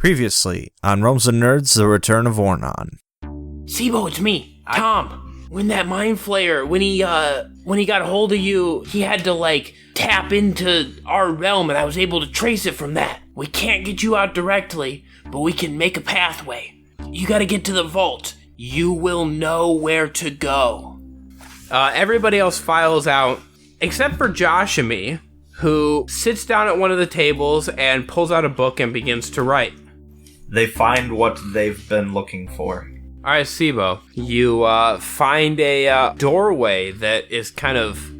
Previously on Realms and Nerds, The Return of Ornon. Seebo, it's me, Tom. When that mind flayer, when he got a hold of you, he had to, tap into our realm, and I was able to trace it from that. We can't get you out directly, but we can make a pathway. You gotta get to the vault. You will know where to go. Everybody else files out, except for Joshamee, who sits down at one of the tables and pulls out a book and begins to write. They find what they've been looking for. Alright, Seebo, you find a doorway that is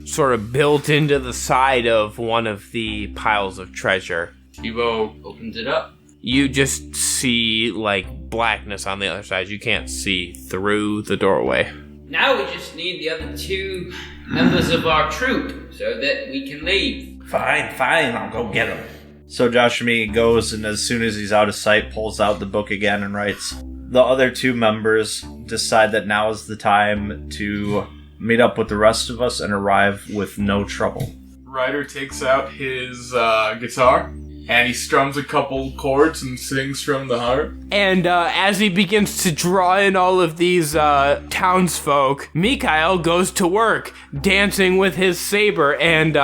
sort of built into the side of one of the piles of treasure. Seebo opens it up. You just see, blackness on the other side. You can't see through the doorway. Now we just need the other two members of our troop so that we can leave. Fine, I'll go get them. So Joshamee goes, and as soon as he's out of sight, pulls out the book again and writes. The other two members decide that now is the time to meet up with the rest of us and arrive with no trouble. Ryder takes out his guitar, and he strums a couple chords and sings from the heart. And as he begins to draw in all of these townsfolk, Míchael goes to work, dancing with his saber and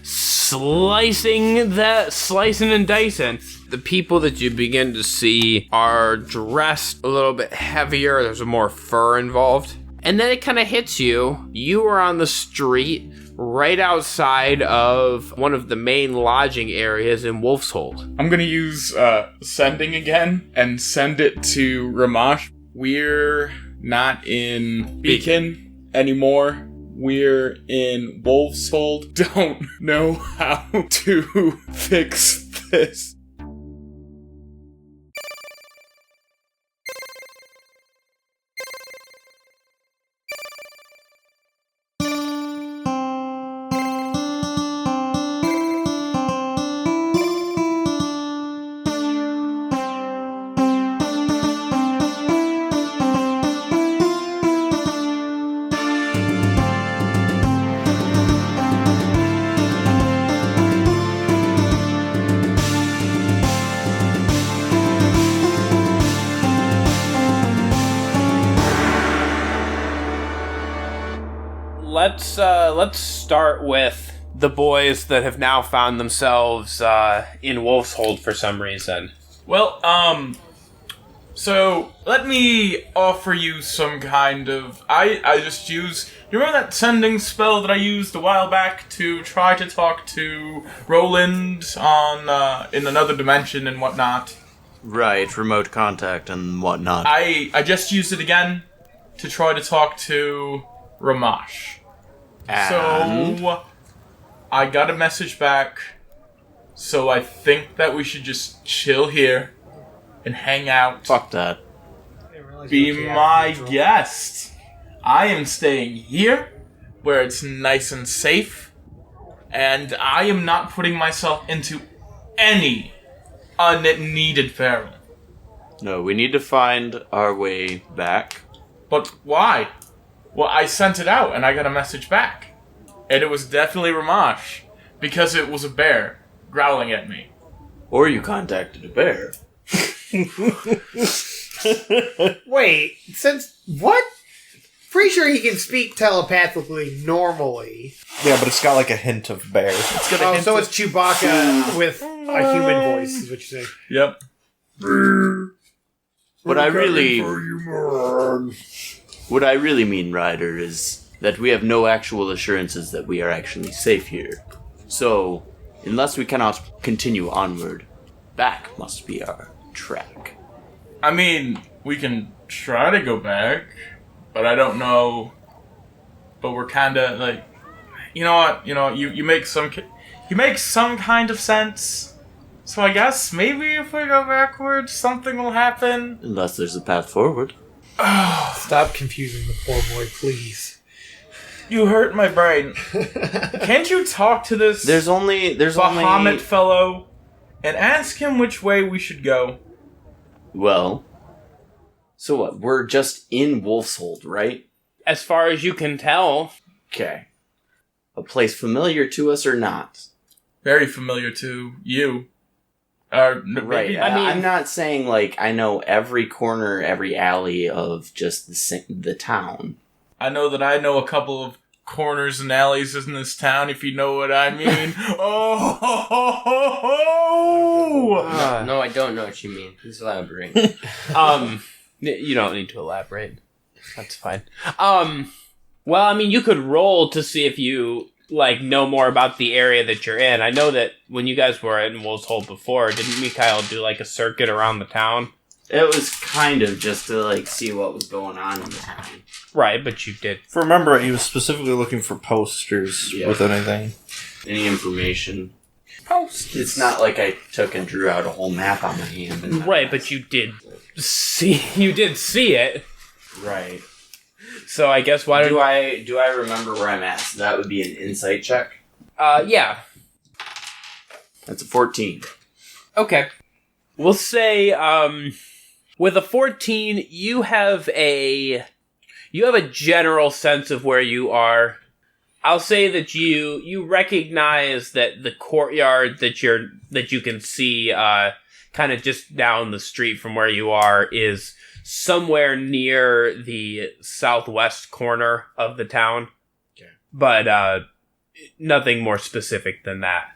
slicing and dicing. The people that you begin to see are dressed a little bit heavier. There's more fur involved. And then it kind of hits you. You are on the street right outside of one of the main lodging areas in Wolf's Hold. I'm going to use sending again and send it to Rhomash. We're not in Beacon anymore. We're in Wolf's Hold. Don't know how to fix this. Let's start with the boys that have now found themselves in Wolf's Hold for some reason. Well, so let me offer you some kind of... I just use... You remember that sending spell that I used a while back to try to talk to Roland on in another dimension and whatnot? Right, remote contact and whatnot. I just used it again to try to talk to Rhomash. And? So, I got a message back, so I think that we should just chill here and hang out. Fuck that. Be my guest. I am staying here, where it's nice and safe, and I am not putting myself into any unneeded peril. No, we need to find our way back. But why? Well, I sent it out, and I got a message back. And it was definitely Rhomash, because it was a bear growling at me. Or you contacted a bear. Wait, what? Pretty sure he can speak telepathically normally. Yeah, but it's got a hint of bear. It's got a hint so it's Chewbacca with a human voice, is what you're saying. Yep. What I really mean, Ryder, is that we have no actual assurances that we are actually safe here. So, unless we cannot continue onward, back must be our track. I mean, we can try to go back, but I don't know. But we're kind of you know what? You make some kind of sense. So I guess maybe if we go backwards, something will happen. Unless there's a path forward. Stop confusing the poor boy, please. You hurt my brain. Can't you talk to this There's only Bahamut fellow and ask him which way we should go? Well, so what? We're just in Wolf's Hold, right? As far as you can tell. Okay. A place familiar to us or not? Very familiar to you. Right. I'm not saying, like, I know every corner, every alley of just the town. I know that I know a couple of corners and alleys in this town, if you know what I mean. No, I don't know what you mean. Please elaborate. You don't need to elaborate. That's fine. Well, I mean, you could roll to see if you, like, know more about the area that you're in. I know that when you guys were in Wolf's Hold before, didn't Míchael do, like, a circuit around the town? It was kind of just to, like, see what was going on in the town. Right, but you did. If I remember, he was specifically looking for posters with anything. Any information. Posters. It's not like I took and drew out a whole map on my hand. Right, but you did see it. Right. So I guess why do I remember where I'm at? So that would be an insight check. Yeah. That's a 14. Okay. We'll say with a 14, you have a general sense of where you are. I'll say that you recognize that the courtyard that you can see kind of just down the street from where you are is somewhere near the southwest corner of the town. Okay. But nothing more specific than that.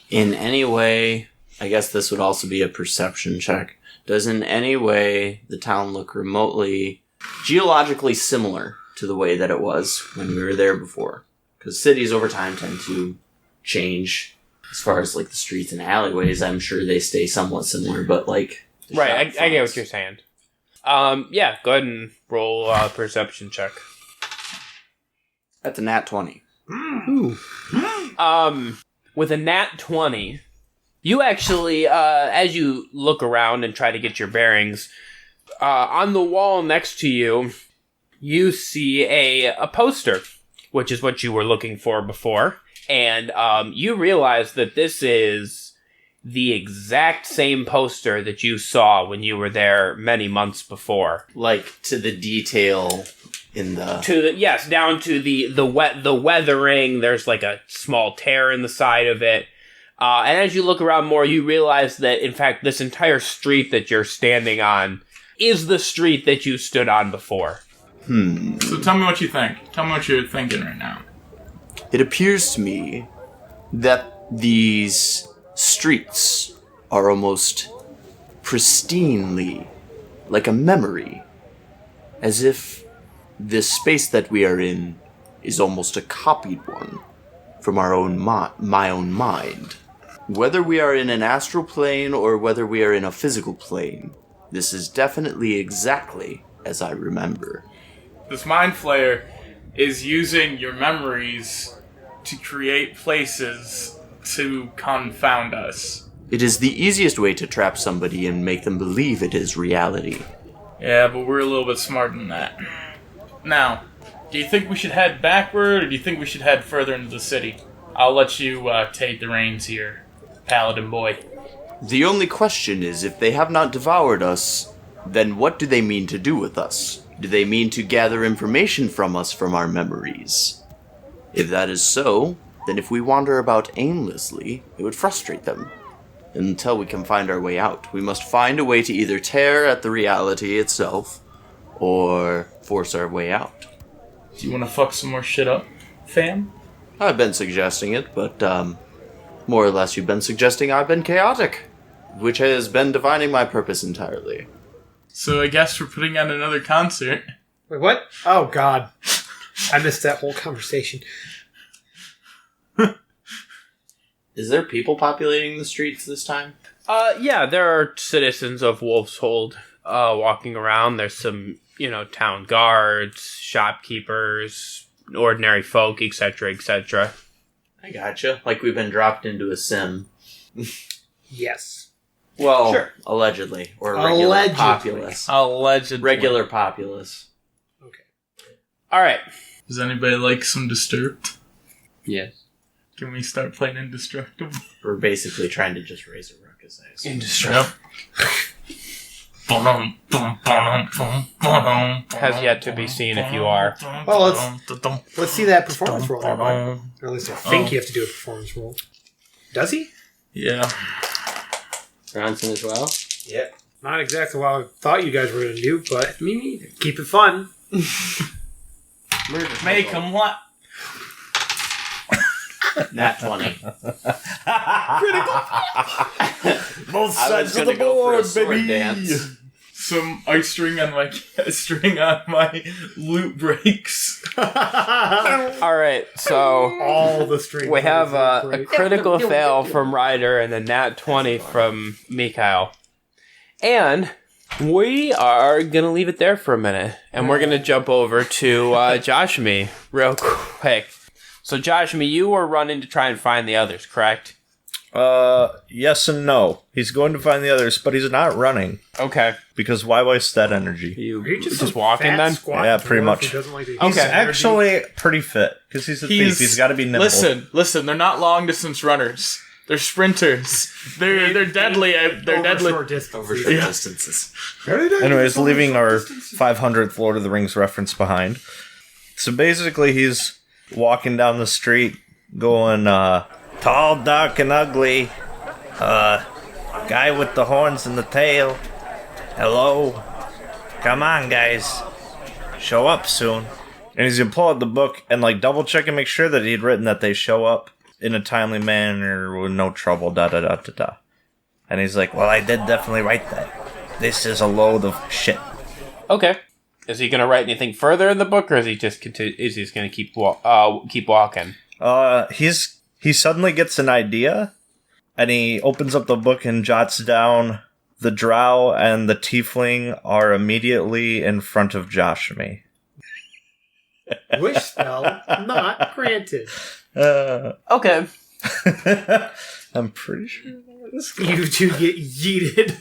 In any way, I guess this would also be a perception check. Does in any way the town look remotely geologically similar to the way that it was when we were there before? Because cities over time tend to change. As far as, like, the streets and alleyways, I'm sure they stay somewhat similar, but, like... Right, I get what you're saying. Yeah, go ahead and roll a perception check. That's a nat 20. Ooh. With a nat 20, you actually, as you look around and try to get your bearings, on the wall next to you, you see a poster, which is what you were looking for before, and you realize that this is the exact same poster that you saw when you were there many months before. Like, to the detail in the... Yes, down to the weathering. There's, like, a small tear in the side of it. And as you look around more, you realize that, in fact, this entire street that you're standing on is the street that you stood on before. So tell me what you think. Tell me what you're thinking right now. It appears to me that these streets are almost pristinely like a memory, as if this space that we are in is almost a copied one from our own my own mind. Whether we are in an astral plane or whether we are in a physical plane, this is definitely exactly as I remember. This Mind Flayer is using your memories to create places to confound us. It is the easiest way to trap somebody and make them believe it is reality. Yeah, but we're a little bit smarter than that. Now, do you think we should head backward, or do you think we should head further into the city? I'll let you take the reins here, Paladin boy. The only question is, if they have not devoured us, then what do they mean to do with us? Do they mean to gather information from us from our memories? If that is so, then if we wander about aimlessly, it would frustrate them. Until we can find our way out, we must find a way to either tear at the reality itself, or force our way out. Do you want to fuck some more shit up, fam? I've been suggesting it, but, more or less you've been suggesting I've been chaotic, which has been divining my purpose entirely. So I guess we're putting on another concert. Wait, what? Oh, God. I missed that whole conversation. Is there people populating the streets this time? Yeah, there are citizens of Wolf's Hold walking around. There's some, town guards, shopkeepers, ordinary folk, etc., etc. I gotcha. Like we've been dropped into a sim. Yes. Well, sure. Allegedly. Or regular populace. Allegedly. Regular populace. Okay. Alright. Does anybody like some Disturbed? Yes. Can we start playing Indestructible? We're basically trying to just raise a ruckus, I assume. Indestructible. Has yet to be seen if you are. Well, let's see that performance roll there, bud. Or at least I think you have to do a performance roll. Does he? Yeah. Bronson as well? Yeah. Not exactly what I thought you guys were going to do, but Me neither. keep it fun. Make him what? Nat 20. Both I sides was of the gonna go for a board, sword baby. dance. Some ice string on my loot breaks. All right, so All the strings. we have a break. critical fail from Ryder and a nat 20 from Míchael. And we are going to leave it there for a minute. And we're going to jump over to Joshamee real quick. So, Joshamee, you were running to try and find the others, correct? Yes and no. He's going to find the others, but he's not running. Okay. Because why waste that energy? Are you just, just some walking fat then? squat Yeah, pretty dwarf much. who doesn't like to He's use energy? actually pretty fit, because he's a thief. He's got to be nimble. Listen, they're not long distance runners. They're sprinters. They're deadly. They're over deadly. short distance. Over short distances. Anyways, leaving our 500th Lord of the Rings reference behind. So basically, he's walking down the street, going, tall, dark, and ugly. Guy with the horns and the tail. Hello. Come on, guys. Show up soon. And he's gonna pull out the book and, like, double check and make sure that he'd written that they show up in a timely manner with no trouble, da-da-da-da-da. And he's like, well, I did definitely write that. This is a load of shit. Okay. Is he going to write anything further in the book, or is he just going to keep walking? He suddenly gets an idea, and he opens up the book and jots down the drow and the tiefling are immediately in front of Joshamee. Wish spell not granted. Okay. I'm pretty sure. You two get yeeted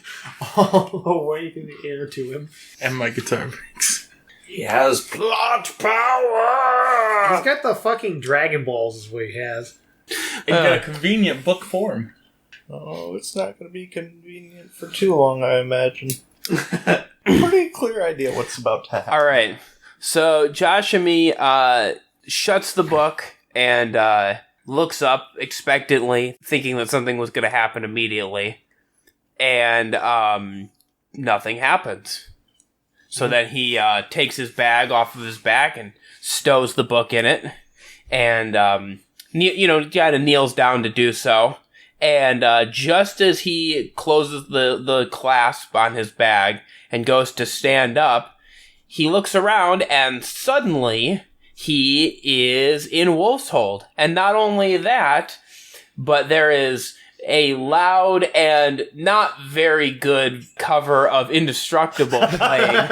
all the way through the air to him. And my guitar breaks. He has plot power! He's got the fucking Dragon Balls is what he has. In a convenient book form. Oh, it's not going to be convenient for too long, I imagine. Pretty clear idea what's about to happen. All right. So Joshamee shuts the book and looks up expectantly, thinking that something was going to happen immediately. And nothing happens. So then he takes his bag off of his back and stows the book in it. And, kind of kneels down to do so. And just as he closes the clasp on his bag and goes to stand up, he looks around and suddenly he is in Wolf's Hold. And not only that, but there is a loud and not very good cover of Indestructible playing.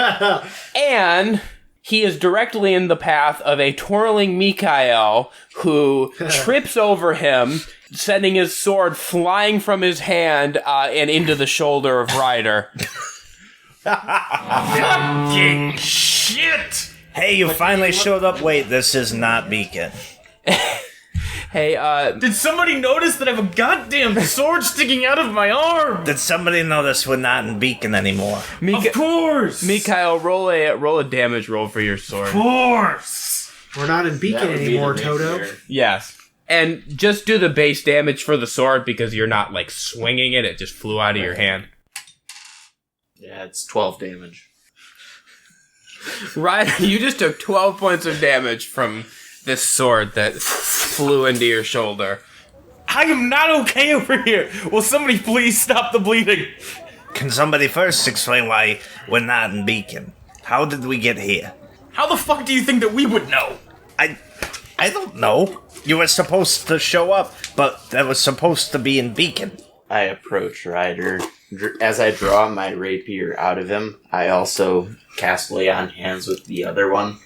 And he is directly in the path of a twirling Míchael who trips over him, sending his sword flying from his hand and into the shoulder of Ryder. Fucking shit! Hey, you finally showed up. Wait, this is not Beacon. Hey, Did somebody notice that I have a goddamn sword sticking out of my arm? Did somebody know this we're not in Beacon anymore? Of course! Míchael, roll a damage roll for your sword. Of course! We're not in Beacon anymore, Toto. Yes. And just do the base damage for the sword because you're not, like, swinging it. It just flew out of your hand. Yeah, it's 12 damage. Ryder, you just took 12 points of damage from this sword that flew into your shoulder. I am not okay over here! Will somebody please stop the bleeding? Can somebody first explain why we're not in Beacon? How did we get here? How the fuck do you think that we would know? I don't know. You were supposed to show up, but that was supposed to be in Beacon. I approach Ryder. As I draw my rapier out of him, I also cast Lay on Hands with the other one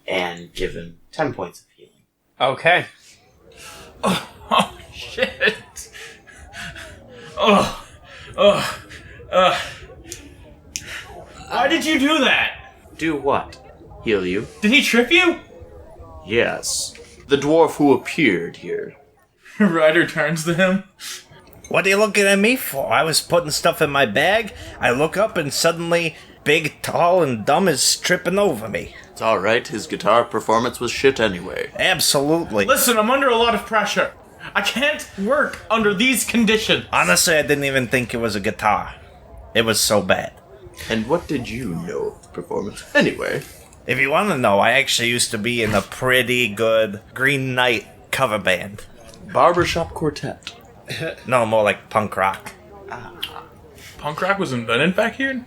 and give him 10 points of healing. Okay. Oh shit. Why did you do that? Do what? Heal you? Did he trip you? Yes. The dwarf who appeared here. Ryder turns to him. What are you looking at me for? I was putting stuff in my bag. I look up and suddenly Big, Tall, and Dumb is tripping over me. It's alright, his guitar performance was shit anyway. Absolutely. Listen, I'm under a lot of pressure. I can't work under these conditions. Honestly, I didn't even think it was a guitar. It was so bad. And what did you know of the performance? Anyway. If you want to know, I actually used to be in a pretty good Green Knight cover band. Barbershop quartet. No, more like punk rock. Punk rock was invented back here?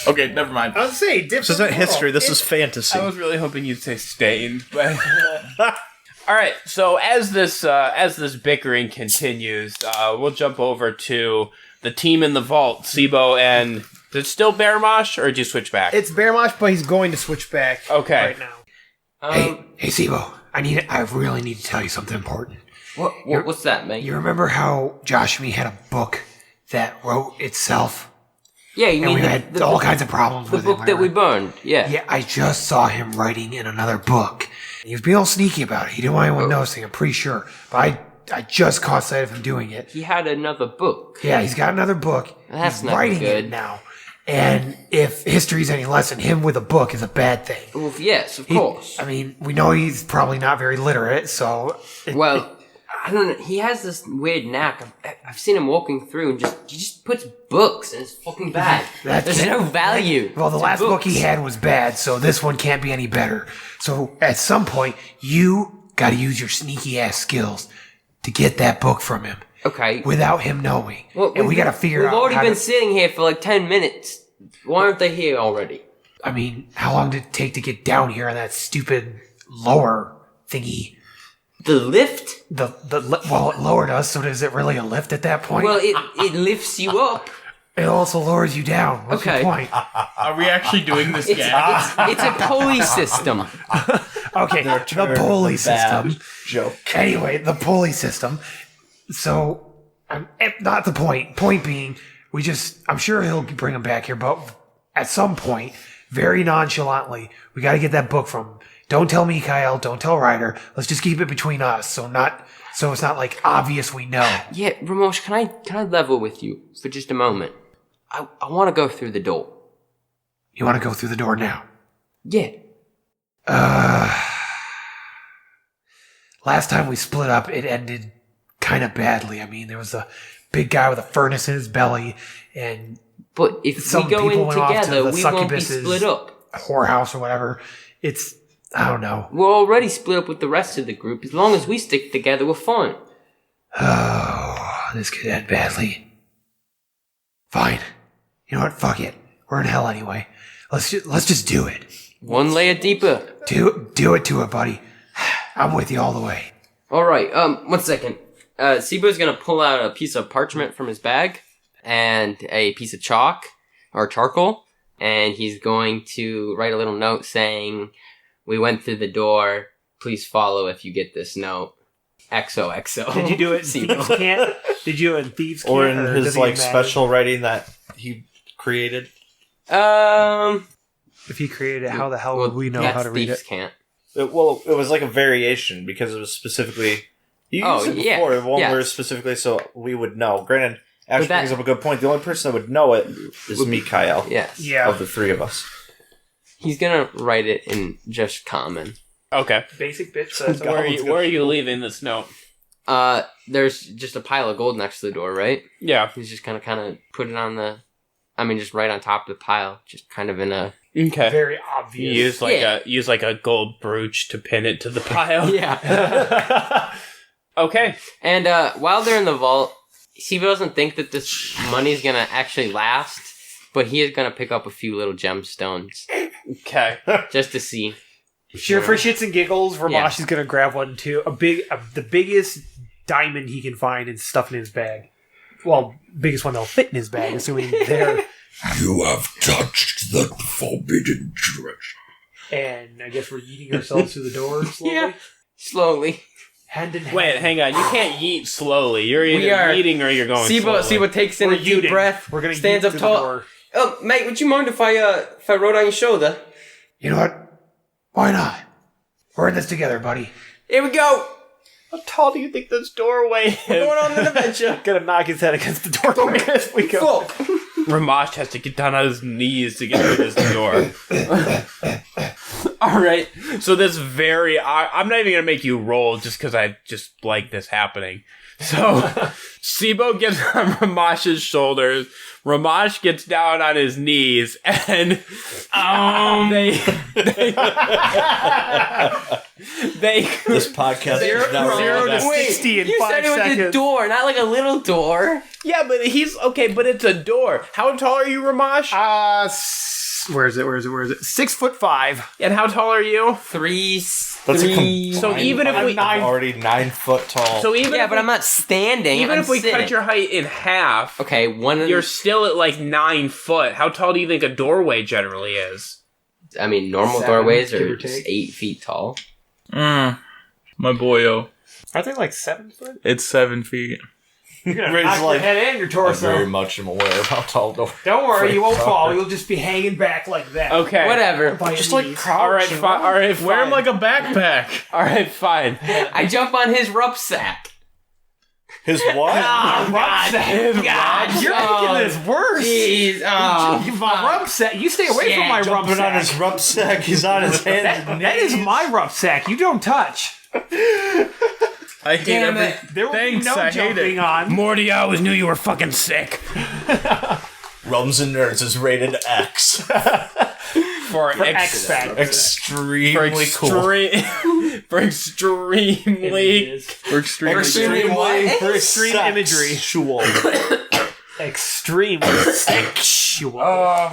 Okay, never mind. I was saying, This isn't history, this is fantasy. I was really hoping you'd say stained, but all right. So as this bickering continues, we'll jump over to the team in the vault. Seebo and is it still Rhomash, or did you switch back? it's Rhomash, but he's going to switch back Okay. right now. Hey, Seebo, I really need to tell you something important. What's that, mate? You remember how Joshamee had a book that wrote itself? Yeah, you And we mean had all kinds of problems the with book it. that we remember? burned? Yeah. Yeah, I just saw him writing in another book. He was being all sneaky about it. He didn't want anyone noticing, I'm pretty sure. But I just caught sight of him doing it. He had another book. Yeah, he's got another book. That's he's not writing good. it now. And if history's any lesson, him with a book is a bad thing. Well, yes, of He- course. I mean, we know he's probably not very literate, so... Well, I don't know. He has this weird knack. I've seen him walking through and he just puts books in his fucking bag. There's no value. Well, the to last book books. he had was bad, so this one can't be any better. So at some point, you gotta use your sneaky ass skills to get that book from him. Okay. Without him knowing. Well, and we gotta figure out We've already how been to... sitting here for like 10 minutes. Why aren't they here already? I mean, how long did it take to get down here on that stupid lower thingy? The lift? Well, it lowered us, so is it really a lift at that point? Well, it lifts you up. It also lowers you down. What's Okay. the point? Are we actually doing this It's, game? it's a pulley system. Okay, the pulley system. Joke. Anyway, the pulley system. So, not the point. Point being, I'm sure he'll bring him back here, but at some point, very nonchalantly, we got to get that book from him. Don't tell Míchael, don't tell Ryder. Let's just keep it between us, so it's not like obvious we know. Yeah, Rhomash, can I level with you for just a moment? I want to go through the door. You want to go through the door now? Yeah. Last time we split up, it ended kind of badly. I mean, there was a big guy with a furnace in his belly, and But if some we go people in went off to together, the we won't be succubus's split up. whorehouse or whatever. I don't know. We're already split up with the rest of the group. As long as we stick together, we're fine. Oh, this could end badly. Fine. You know what? Fuck it. We're in hell anyway. Let's just do it. One layer deeper. Do it to it, buddy. I'm with you all the way. All right. 1 second. Seebo's gonna pull out a piece of parchment from his bag and a piece of chalk or charcoal, and he's going to write a little note saying, "We went through the door. Please follow if you get this note. XOXO." Did you do it in Seebo. Thieves' Cant? Did you do it in Thieves' Cant? Or in does his it even matter? special writing that he created. If he created it, how the hell would we know how to read Thieves it? Can't. It was like a variation because it was specifically. You used it yeah, before, one yes. word specifically, so we would know. Granted, Ash But that- brings up a good point. The only person that would know it is Míchael. Yes. Yeah. Of the three of us. He's gonna write it in just common. Okay. Basic bitch. Where are you leaving this note? There's just a pile of gold next to the door, right? Yeah. He's just gonna kind of put it on just right on top of the pile, just kind of in a. Okay. Very You obvious. use like a gold brooch to pin it to the pile. Yeah. Okay. And while they're in the vault, Seebo doesn't think that this money's gonna actually last, but he is gonna pick up a few little gemstones Okay. just to see. Sure, for shits and giggles, Rhomash Yeah. is gonna grab one too. The biggest diamond he can find and stuff in his bag. Well, biggest one that'll fit in his bag, assuming they're. You have touched the forbidden treasure. And I guess we're eating ourselves through the door slowly. Yeah. Slowly. Hand in hand. Wait, hang on. You can't yeet slowly. You're We either are- eating or you're going slowly. Seebo takes in We're a deep yeeting. breath. We're gonna stands yeet up through the tall. door. Oh, mate, would you mind if I rode on your shoulder? You know what? Why not? We're in this together, buddy. Here we go. How tall do you think this doorway is? We're going on an adventure. Gonna knock his head against the door as we go. Fuck. Rhomash has to get down on his knees to get through this door. All right. So this I'm not even going to make you roll just because I just like this happening. So Seebo gets on Rhomas's shoulders. Rhomash gets down on his knees, and they This podcast is now 0 to Wait, 60 in you 5 said it was seconds. a door, not like a little door. Yeah, but but it's a door. How tall are you, Rhomash? Where is it? 6'5". And how tall are you? Three. So even if we I'm already 9 foot tall. So even Yeah, if but I'm not standing. even I'm if we sitting. cut your height in half, Okay, you're still at like 9 foot. How tall do you think a doorway generally is? I mean, normal 7, doorways give are or take. 8 feet tall. My boyo. Are they like 7 foot? It's 7 feet. You're gonna Ray's knock like, your head and your I torso. very much am aware of how tall the Don't worry, you won't fall. You'll just be hanging back like that. Okay. Whatever. By Just your like knees. crouch. All right, fine. All right, fine. Wear him like a backpack. All right, fine. I jump on his rucksack. His what? Oh, God. God. You're making this worse. Jeez. Oh, My rucksack. You stay away from my Jumping on rucksack. his rucksack. He's on his hands. That is my rucksack. You don't touch. I hate Damn every. it. There will Thanks, be no I hate jumping it. on. Morty, I always knew you were fucking sick. Rums and Nerds is rated X. For X Factor. Extremely cool. for extremely We're extremely. Extreme what? For extreme imagery. Sexual. Extremely sexual.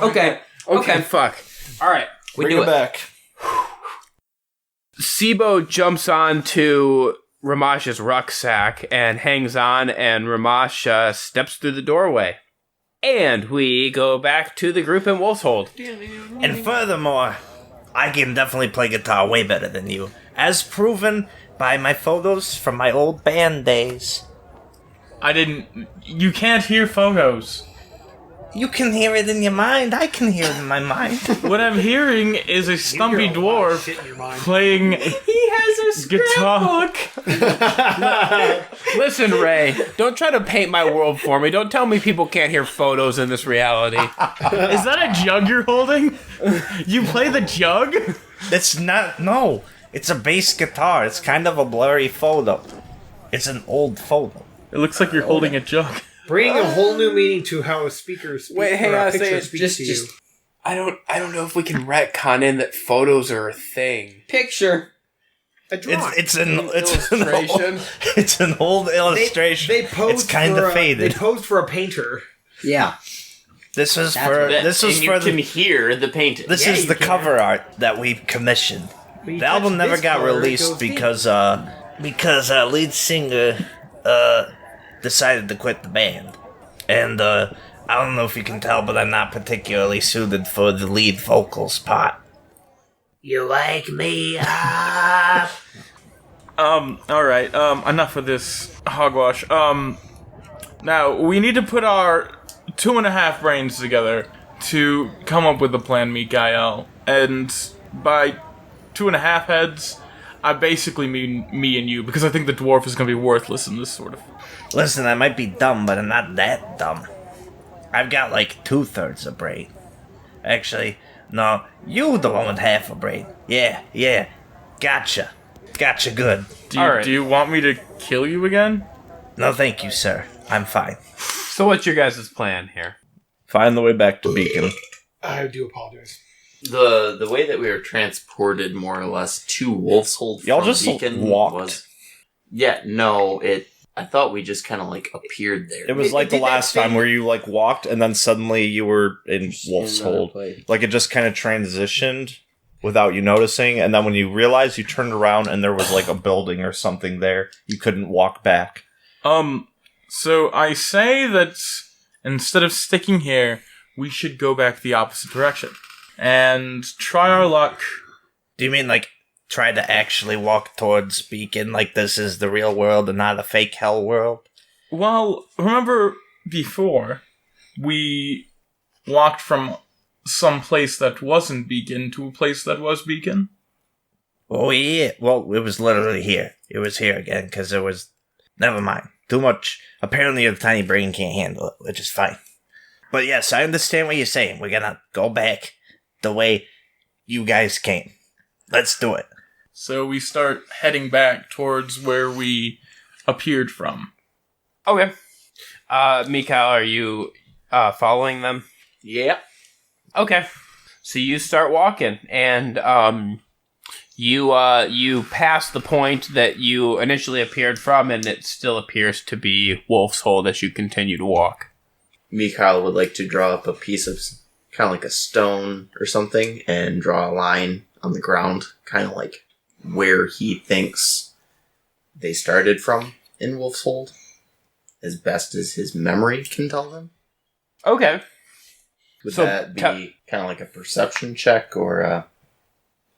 okay. Okay, fuck. All right. We Bring do it it. back. Seebo jumps onto Rhomash's rucksack and hangs on, and Rhomash steps through the doorway. And we go back to the group in Wolfshold. And furthermore, I can definitely play guitar way better than you, as proven by my photos from my old band days. I didn't. You can't hear photos. You can hear it in your mind, I can hear it in my mind. What I'm hearing is a stumpy dwarf Shit in your mind. playing He has a guitar. Listen, Ray, don't try to paint my world for me. Don't tell me people can't hear photos in this reality. Is that a jug you're holding? You play the jug? It's not, no, it's a bass guitar. It's kind of a blurry photo. It's an old photo. It looks like you're holding a jug. Bringing a whole new meaning to how a speaker speaks. Wait, hang or a on a picture second. speaks to you. Just I don't know if we can retcon in that photos are a thing. picture. A drawing. It's an Illustration. it's an old illustration. They posed it's kind for of faded. They posed for a painter. Yeah. This was for this was and for you can the hear the painting. this Yeah, is you the can. cover art that we commissioned. When you The album touch never this got color, it released goes because lead singer decided to quit the band, and I don't know if you can tell, but I'm not particularly suited for the lead vocals part. You wake me up. Alright, enough of this hogwash. Now, we need to put our 2.5 brains together to come up with a plan, Míchael. And by 2.5 heads, I basically mean me and you, because I think the dwarf is going to be worthless in this sort of... Listen, I might be dumb, but I'm not that dumb. I've got like 2/3 a brain. Actually, no, you the one with half a brain. Yeah. Gotcha good. Do you want me to kill you again? No, thank you, sir. I'm fine. So what's your guys' plan here? Find the way back to Beacon. I do apologize. The way that we were transported more or less to Wolfshold Y'all from just Beacon walked. was... I thought we just kind of like appeared there. It was like the last time where you like walked and then suddenly you were in Wolf's Hold. Like it just kind of transitioned without you noticing, and then when you realized, you turned around and there was like a building or something there. You couldn't walk back. So I say that instead of sticking here, we should go back the opposite direction and try our luck. Do you mean like try to actually walk towards Beacon like this is the real world and not a fake hell world? Well, remember before we walked from some place that wasn't Beacon to a place that was Beacon? Oh yeah, well it was literally here. It was here again because there was... Never mind. Too much. Apparently your tiny brain can't handle it, which is fine. But yes, I understand what you're saying. We're gonna go back the way you guys came. Let's do it. So we start heading back towards where we appeared from. Okay. Míchael, are you following them? Yeah. Okay. So you start walking, and you pass the point that you initially appeared from, and it still appears to be Wolf's Hold as you continue to walk. Míchael would like to draw up a piece of kind of like a stone or something and draw a line on the ground, kind of like where he thinks they started from in Wolf's Hold, as best as his memory can tell them. Okay. Would So, that be kind of like a perception check, or...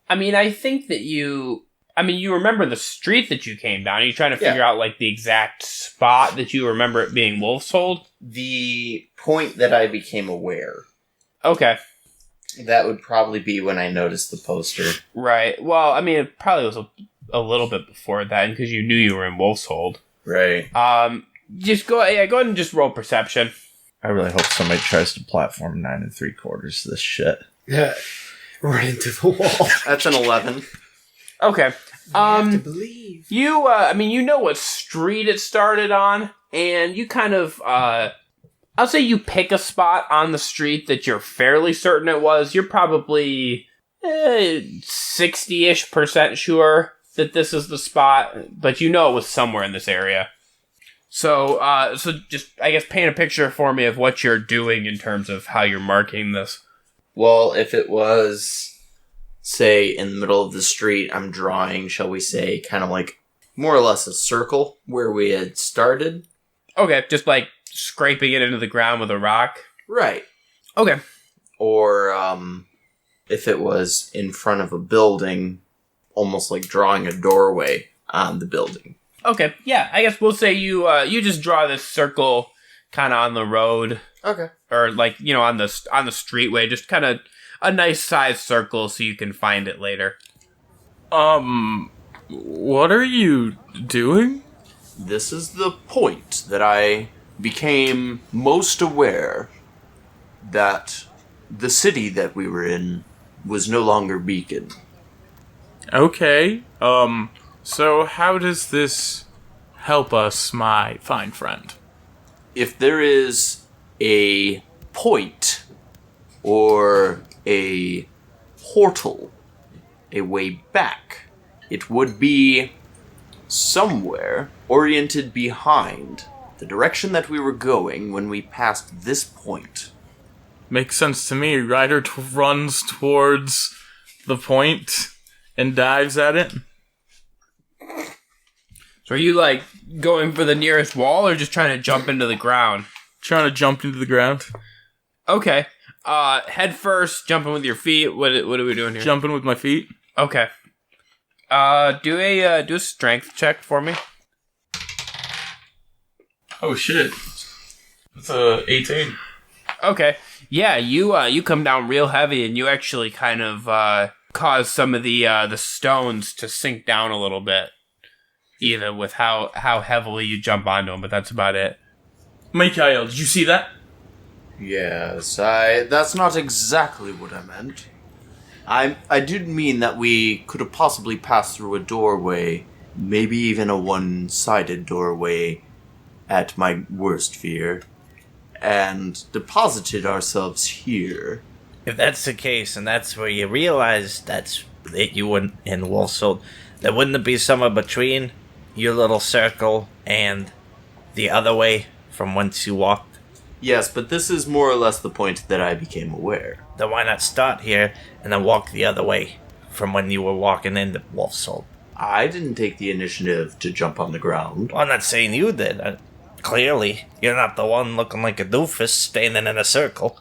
I mean, I think that you remember the street that you came down. Are you trying to figure out, like, the exact spot that you remember it being Wolf's Hold? The point that I became aware. Okay. That would probably be when I noticed the poster. Right. Well, I mean, it probably was a little bit before that, because you knew you were in Wolf's Hold. Right. Just go ahead and just roll perception. I really hope somebody tries to platform 9 3/4 this shit. Yeah. Right into the wall. That's an 11. Okay. have to believe. You know what street it started on, and you kind of, I'll say you pick a spot on the street that you're fairly certain it was. You're probably 60-ish% sure that this is the spot, but you know it was somewhere in this area. So just, I guess, paint a picture for me of what you're doing in terms of how you're marking this. Well, if it was, say, in the middle of the street, I'm drawing, shall we say, kind of like more or less a circle where we had started. Okay, just like scraping it into the ground with a rock? Right. Okay. Or, if it was in front of a building, almost like drawing a doorway on the building. Okay, yeah, I guess we'll say you just draw this circle kind of on the road. Okay. Or like, on the streetway, just kind of a nice sized circle so you can find it later. What are you doing? This is the point that I became most aware that the city that we were in was no longer Beacon. Okay. So how does this help us, my fine friend? If there is a point or a portal, a way back, it would be somewhere oriented behind the direction that we were going when we passed this point. Makes sense to me. Ryder runs towards the point and dives at it. So are you like going for the nearest wall or just trying to jump into the ground? Trying to jump into the ground. Okay. Head first, jumping with your feet. What are we doing here? Jumping with my feet. Okay. Do a strength check for me. Oh shit. That's a 18. Okay. Yeah, you come down real heavy and you actually kind of cause some of the stones to sink down a little bit. Even with how heavily you jump onto them, but that's about it. Míchael, did you see that? Yes, that's not exactly what I meant. I did mean that we could have possibly passed through a doorway, maybe even a one-sided doorway, at my worst fear, and deposited ourselves here. If that's the case, and that's where you realize that you were in Wolf's Hold, there wouldn't be somewhere between your little circle and the other way from whence you walked? Yes, but this is more or less the point that I became aware. Then why not start here and then walk the other way from when you were walking into Wolf's Hold? I didn't take the initiative to jump on the ground. Well, I'm not saying you did. Clearly, you're not the one looking like a doofus standing in a circle.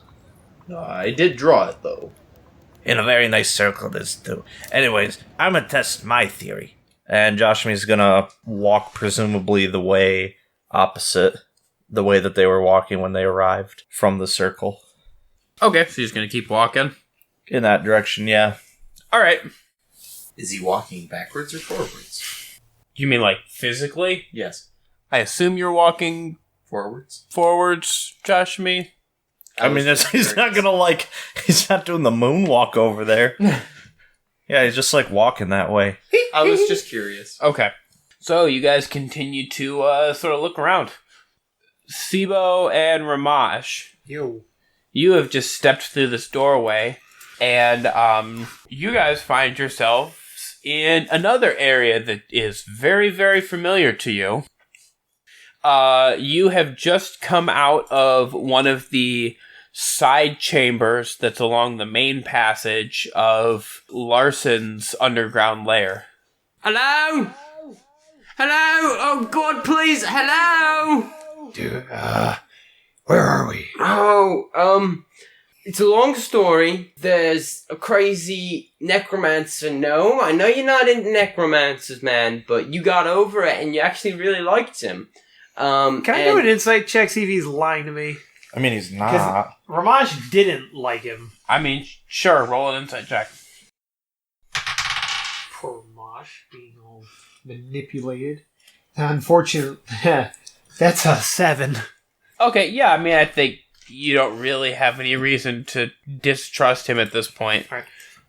I did draw it, though. In a very nice circle, this too. Anyways, I'm gonna test my theory. And Joshamee's gonna walk presumably the way opposite the way that they were walking when they arrived from the circle. Okay, so he's gonna keep walking? In that direction, yeah. Alright. Is he walking backwards or forwards? You mean like physically? Yes. I assume you're walking forwards, Joshamee. I mean, he's not gonna he's not doing the moonwalk over there. Yeah, he's just like walking that way. I was just curious. Okay. So you guys continue to sort of look around. Seebo and Rhomash, you have just stepped through this doorway, and you guys find yourselves in another area that is very, very familiar to you. You have just come out of one of the side chambers that's along the main passage of Larson's underground lair. Hello? Hello? Oh, God, please. Hello? Dude, where are we? It's a long story. There's a crazy necromancer gnome. I know you're not into necromancers, man, but you got over it and you actually really liked him. Can I do an insight check, see if he's lying to me? I mean, he's not. Rhomash didn't like him. I mean, sure, roll an insight check. Poor Rhomash being all manipulated. Unfortunately, that's a 7. Okay, yeah, I mean, I think you don't really have any reason to distrust him at this point. Right.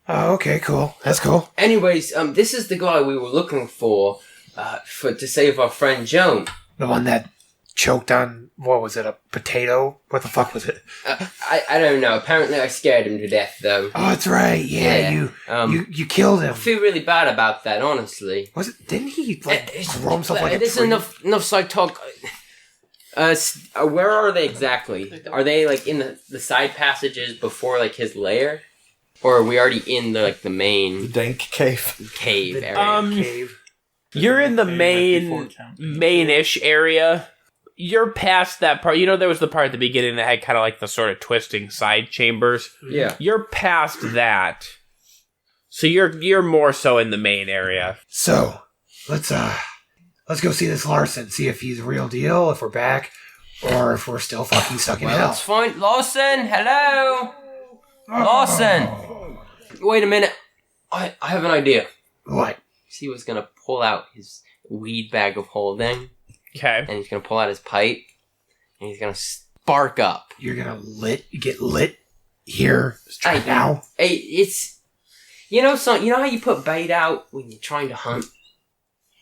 Oh, okay, cool. That's cool. Anyways, this is the guy we were looking for to save our friend Joan. The one that choked on, what was it, a potato? What the fuck was it? I don't know. Apparently I scared him to death, though. Oh, that's right. Yeah, you killed him. I feel really bad about that, honestly. Was it? Didn't he throw himself like a There's tree? enough side talk. Where are they exactly? Are they like in the side passages before like his lair, or are we already in the main dank cave area? Cave. You're in the main-ish area. You're past that part. You know, there was the part at the beginning that had kind of like the sort of twisting side chambers. Yeah. You're past that. So you're more so in the main area. So, let's go see this Larson, see if he's a real deal, if we're back, or if we're still fucking stuck in hell. Let's find Lawson. Hello, Lawson. Wait a minute. I have an idea. What? He was gonna pull out his weed bag of holding. Okay. And he's gonna pull out his pipe, and he's gonna spark up. You're gonna get lit here right now? Hey, it's you know how you put bait out when you're trying to hunt.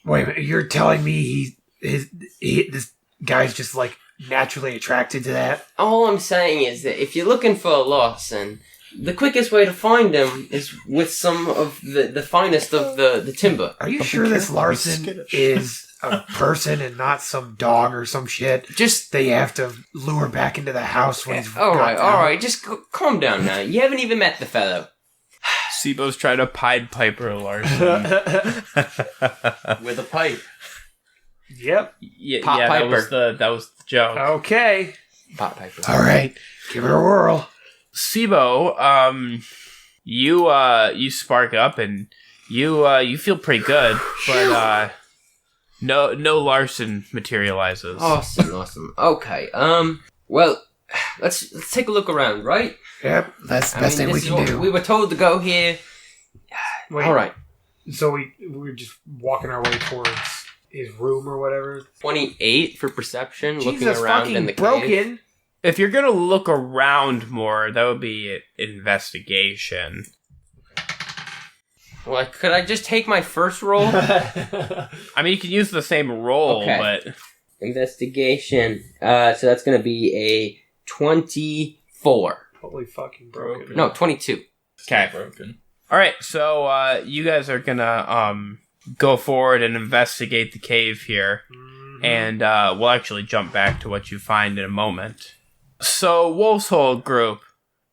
Wait a minute, you're telling me this guy's just like naturally attracted to that? All I'm saying is that if you're looking for a Lawson, the quickest way to find him is with some of the finest of the timber. Are you sure this Larson is a person and not some dog or some shit? Just they have to lure back into the house when he's all right. Just calm down now. You haven't even met the fellow. Seebo's trying to Pied Piper Larson with a pipe. Yep. Yeah, Piper. That was the joke. Okay. Pot Piper. All right, give it a whirl. Seebo, you spark up and you feel pretty good, but no Larson materializes. Awesome. Okay. Well, let's take a look around, right? Yep, that's the best thing we can do. We were told to go here. Wait, all right. So we were just walking our way towards his room or whatever. 28 for perception. Jesus, looking around in the broken. cave. If you're gonna look around more, that would be investigation. Well, could I just take my first roll? I mean, you can use the same roll, Okay. but Investigation. So that's going to be a 24. Holy fucking broken. No, 22. okay. Broken. All right, so you guys are gonna go forward and investigate the cave here, and we'll actually jump back to what you find in a moment. So, Wolf's Hole group,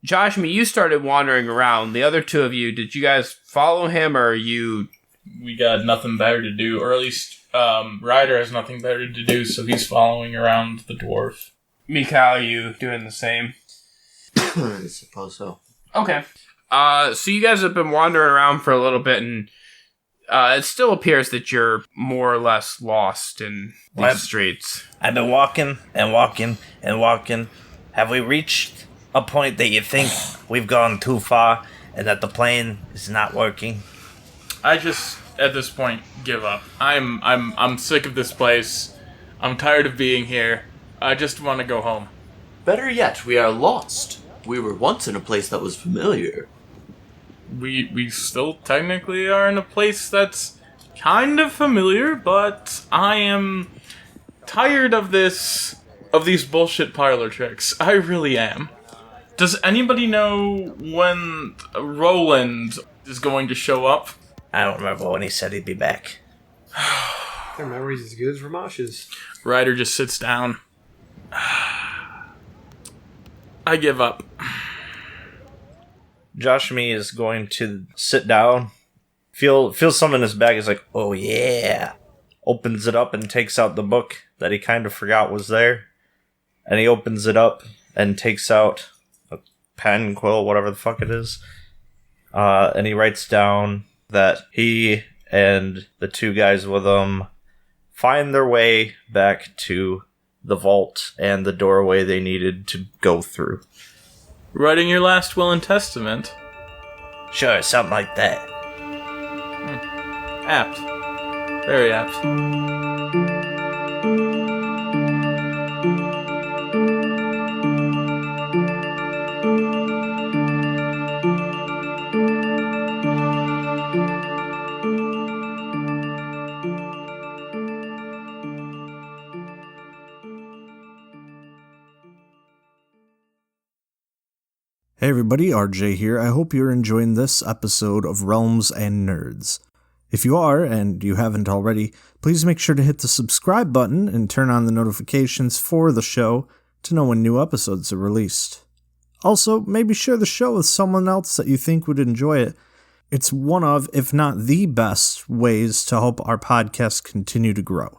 Joshamee, you started wandering around. The other two of you, did you guys follow him, or you? We got nothing better to do, or at least Ryder has nothing better to do, so he's following around the dwarf. Míchael, you doing the same? I suppose so. Okay. So you guys have been wandering around for a little bit, and it still appears that you're more or less lost in these streets. I've been walking and walking and walking. Have we reached a point that you think we've gone too far and that the plane is not working? I just, at this point, give up. I'm sick of this place. I'm tired of being here. I just want to go home. Better yet, we are lost. We were once in a place that was familiar. we still technically are in a place that's kind of familiar, but I am tired of these bullshit parlor tricks. I really am. Does anybody know when Roland is going to show up? I don't remember when he said he'd be back. Their memory's as good as Rhomash's. Ryder just sits down. I give up. Joshamee is going to sit down, feel something in his bag. He's like, oh yeah. Opens it up and takes out the book that he kind of forgot was there. And he opens it up and takes out a pen, quill, whatever the fuck it is. And he writes down that he and the two guys with him find their way back to the vault and the doorway they needed to go through. Writing your last will and testament. Sure, something like that. Apt. Very apt. Hey everybody, RJ here. I hope you're enjoying this episode of Realms and Nerds. If you are, and you haven't already, please make sure to hit the subscribe button and turn on the notifications for the show to know when new episodes are released. Also, maybe share the show with someone else that you think would enjoy it. It's one of, if not the best, ways to help our podcast continue to grow.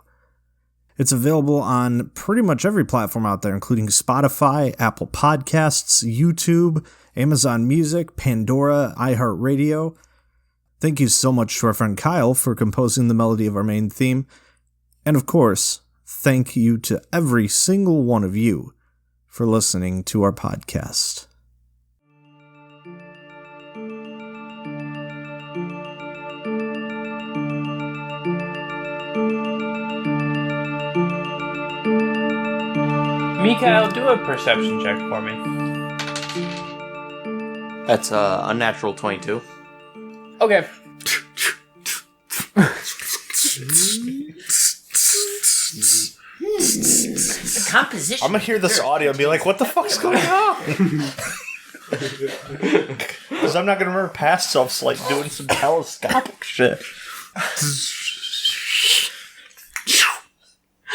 It's available on pretty much every platform out there, including Spotify, Apple Podcasts, YouTube, Amazon Music, Pandora, iHeartRadio. Thank you so much to our friend Kyle for composing the melody of our main theme. And of course, thank you to every single one of you for listening to our podcast. Míchael, do a perception check for me. That's a unnatural 22. Okay. The composition. I'm gonna hear this audio and be like, what the fuck's going on? Because I'm not gonna remember past selves like doing some telescopic shit.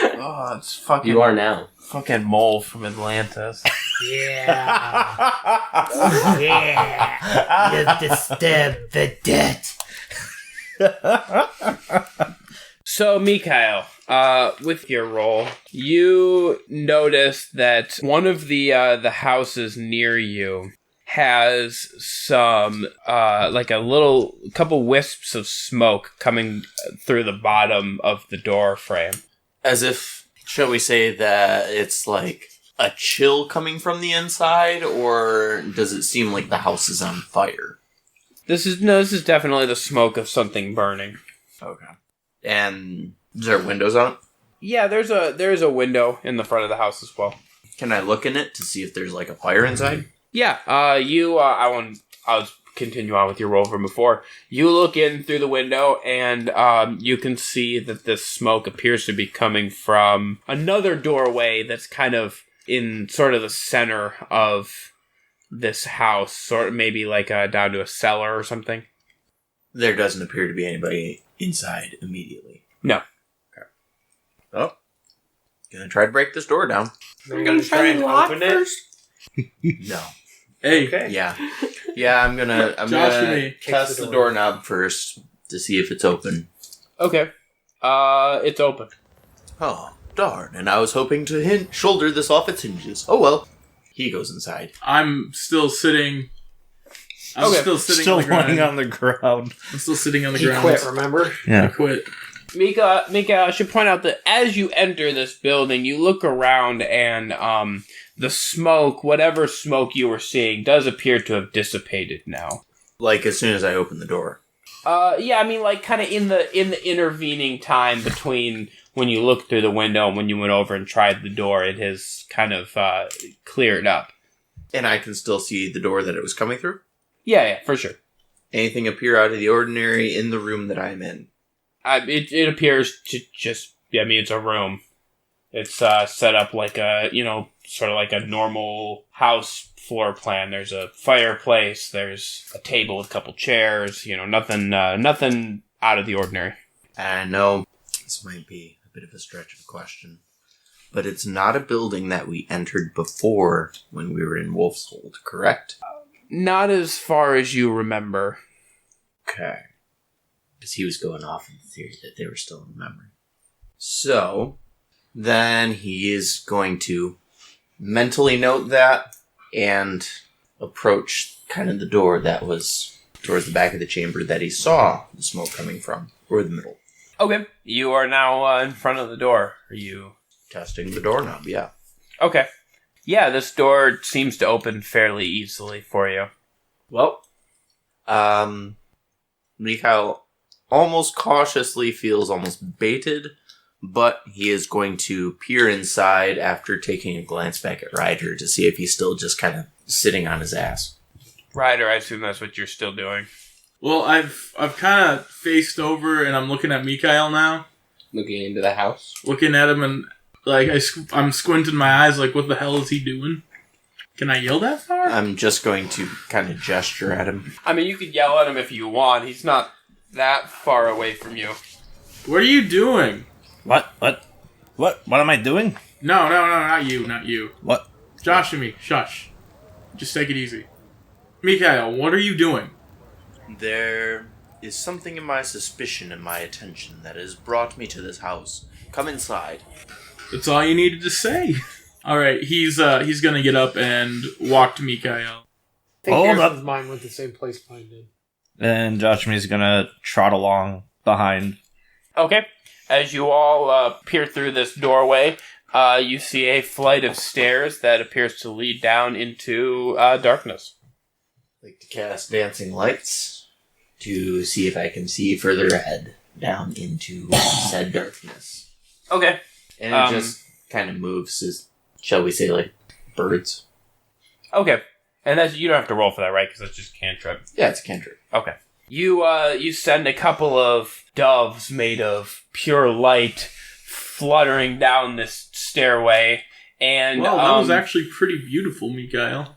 Oh, it's fucking... You are now. Fucking mole from Atlantis. Yeah. Yeah. You disturb the dead. So, Míchael, with your roll, you notice that one of the houses near you has some, like a couple wisps of smoke coming through the bottom of the door frame. As if, shall we say that it's like a chill coming from the inside, or does it seem like the house is on fire? This is definitely the smoke of something burning. Okay. And is there windows on it? Yeah, there's a window in the front of the house as well. Can I look in it to see if there's like a fire inside? Yeah, I'll continue on with your roll from before. You look in through the window, and you can see that this smoke appears to be coming from another doorway that's kind of in sort of the center of this house, sort of maybe like down to a cellar or something. There doesn't appear to be anybody inside immediately. No. Okay. Oh. Gonna try to break this door down. Are you gonna try and open it? No. Hey. Okay. Yeah. Yeah, I'm gonna Joshamee test the doorknob first to see if it's open. Okay. It's open. Oh, darn. And I was hoping to shoulder this off its hinges. Oh well. He goes inside. I'm still sitting. Still on the ground. lying on the ground. I'm still sitting on the He ground. quit, remember? Yeah. I quit. Mika, I should point out that as you enter this building, you look around and the smoke, whatever smoke you were seeing, does appear to have dissipated now. Like as soon as I open the door. Yeah, I mean, like kind of in the intervening time between when you looked through the window and when you went over and tried the door, it has kind of cleared up. And I can still see the door that it was coming through? Yeah, for sure. anything appear out of the ordinary in the room that I'm in? It appears to just, it's a room. It's set up like a, sort of like a normal house floor plan. There's a fireplace, there's a table with a couple chairs, nothing out of the ordinary. I know this might be a bit of a stretch of a question, but it's not a building that we entered before when we were in Wolf's Hold, correct? Not as far as you remember. Okay. Because he was going off in the theory that they were still in memory. So, then he is going to mentally note that and approach kind of the door that was towards the back of the chamber that he saw the smoke coming from, or the middle. Okay. You are now in front of the door. Are you testing the doorknob? Yeah. Okay. Yeah, this door seems to open fairly easily for you. Well, Míchael almost cautiously feels almost baited, but he is going to peer inside after taking a glance back at Ryder to see if he's still just kind of sitting on his ass. Ryder, I assume that's what you're still doing. Well, I've kind of faced over and I'm looking at Míchael now. Looking into the house. Looking at him and I'm squinting my eyes like, what the hell is he doing? Can I yell that far? I'm just going to kind of gesture at him. You could yell at him if you want. He's not that far away from you. What are you doing? What am I doing? No, not you. What? Joshamee, shush. Just take it easy. Míchael, what are you doing? There is something in my suspicion and my attention that has brought me to this house. Come inside. That's all you needed to say. Alright, he's gonna get up and walk to Míchael. I think Harrison's mind went the same place mine did. And Joshamee's gonna trot along behind. Okay. As you all peer through this doorway, you see a flight of stairs that appears to lead down into darkness. I'd like to cast Dancing Lights to see if I can see further ahead down into said darkness. Okay. And it just kind of moves as, shall we say, like birds. Okay. And you don't have to roll for that, right? Because that's just cantrip. Yeah, it's a cantrip. Okay. You send a couple of doves made of pure light fluttering down this stairway, and well, that was actually pretty beautiful, Míchael.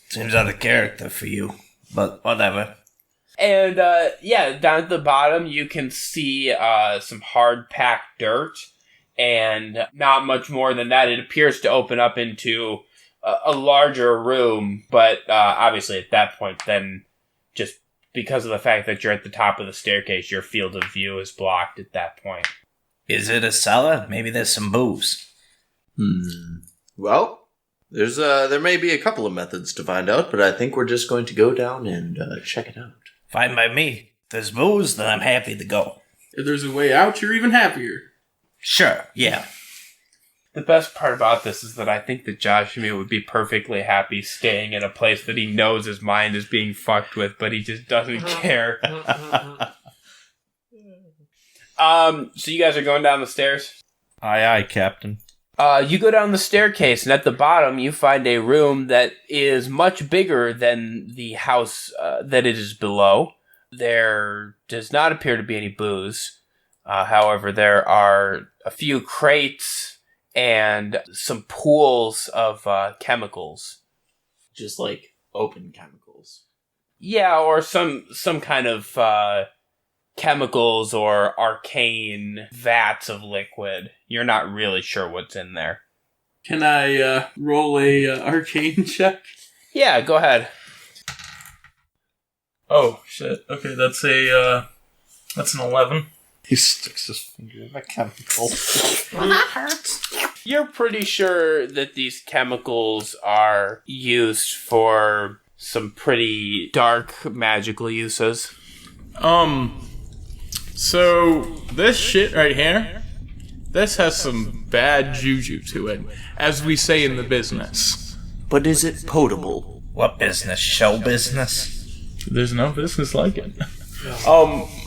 Seems out of character for you, but whatever. And down at the bottom you can see some hard packed dirt, and not much more than that. It appears to open up into a larger room, but obviously at that point, then just because of the fact that you're at the top of the staircase, your field of view is blocked at that point. Is it a cellar? Maybe there's some booze. Well, there may be a couple of methods to find out, but I think we're just going to go down and check it out. Fine by me. If there's booze, then I'm happy to go. If there's a way out, you're even happier. Sure, yeah. The best part about this is that I think that Joshamee would be perfectly happy staying in a place that he knows his mind is being fucked with, but he just doesn't care. So you guys are going down the stairs? Aye, aye, Captain. You go down the staircase, and at the bottom you find a room that is much bigger than the house that it is below. There does not appear to be any booze. However, there are a few crates and some pools of chemicals. Just like open chemicals. Yeah, or some kind of chemicals or arcane vats of liquid. You're not really sure what's in there. Can I roll a arcane check? Yeah, go ahead. Oh, shit. Okay, that's an 11. He sticks his finger in a chemical. You're pretty sure that these chemicals are used for some pretty dark magical uses. So this shit right here, this has some bad juju to it, as we say in the business. But is it potable? What business? Show business? There's no business like it.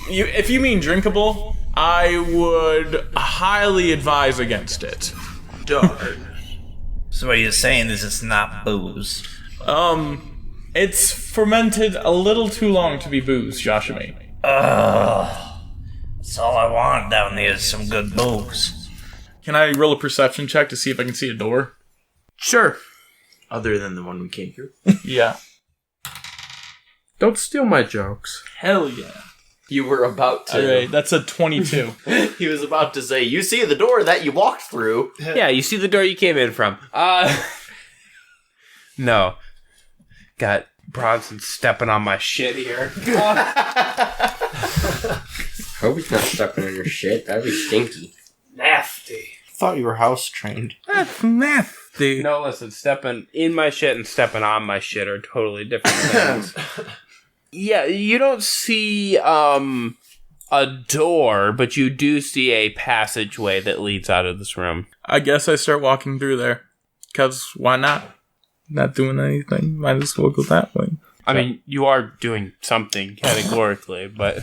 If you mean drinkable, I would highly advise against it. Darn. So what you're saying is it's not booze? It's fermented a little too long to be booze, Joshamee. That's all I want down there is some good booze. Can I roll a perception check to see if I can see a door? Sure. Other than the one we came through. Yeah. Don't steal my jokes. Hell yeah. You were about to. Alright, that's a 22. He was about to say, you see the door that you walked through. Yeah, you see the door you came in from. No. Got Bronson stepping on my shit here. Hope he's not stepping on your shit. That'd be stinky. Nasty. I thought you were house trained. That's nasty. No, listen, stepping in my shit and stepping on my shit are totally different things. Yeah, you don't see a door, but you do see a passageway that leads out of this room. I guess I start walking through there. Because why not? Not doing anything. Might as well go that way. I mean, you are doing something categorically, but...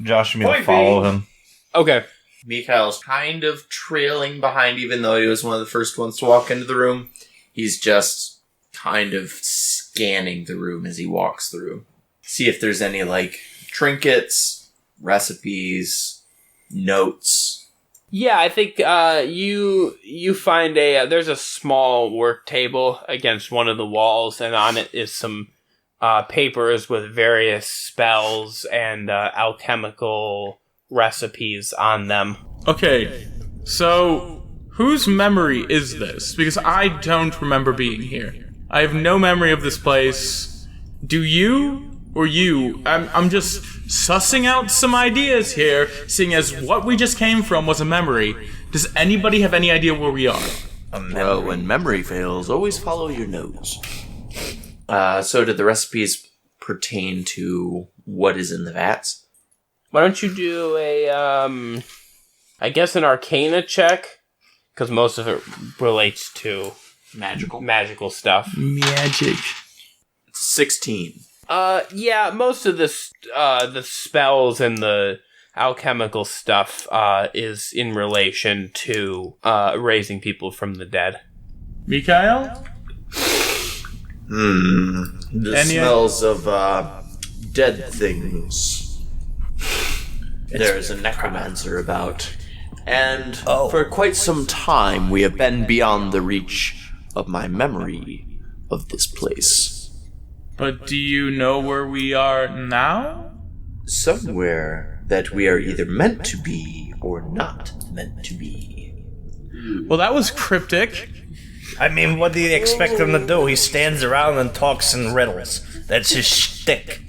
Joshamee will follow him. Okay. Míchael's kind of trailing behind, even though he was one of the first ones to walk into the room. He's just kind of scanning the room as he walks through. See if there's any, like, trinkets, recipes, notes. Yeah, I think you find there's a small work table against one of the walls, and on it is some papers with various spells and alchemical recipes on them. Okay, so whose memory is this? Because I don't remember being here. I have no memory of this place. Do you? Or you? I'm just sussing out some ideas here, seeing as what we just came from was a memory. Does anybody have any idea where we are? Well, when memory fails, always follow your nose. So did the recipes pertain to what is in the vats? Why don't you do I guess an Arcana check? Because most of it relates to magical stuff. Magic. It's 16. Yeah, most of the spells and the alchemical stuff is in relation to raising people from the dead. Míchael? The smells of dead things. There's a necromancer about. And for quite some time we have been beyond the reach of my memory of this place. But do you know where we are now? Somewhere that we are either meant to be or not meant to be. Well, that was cryptic. I mean, what do you expect him to do? He stands around and talks in riddles. That's his shtick.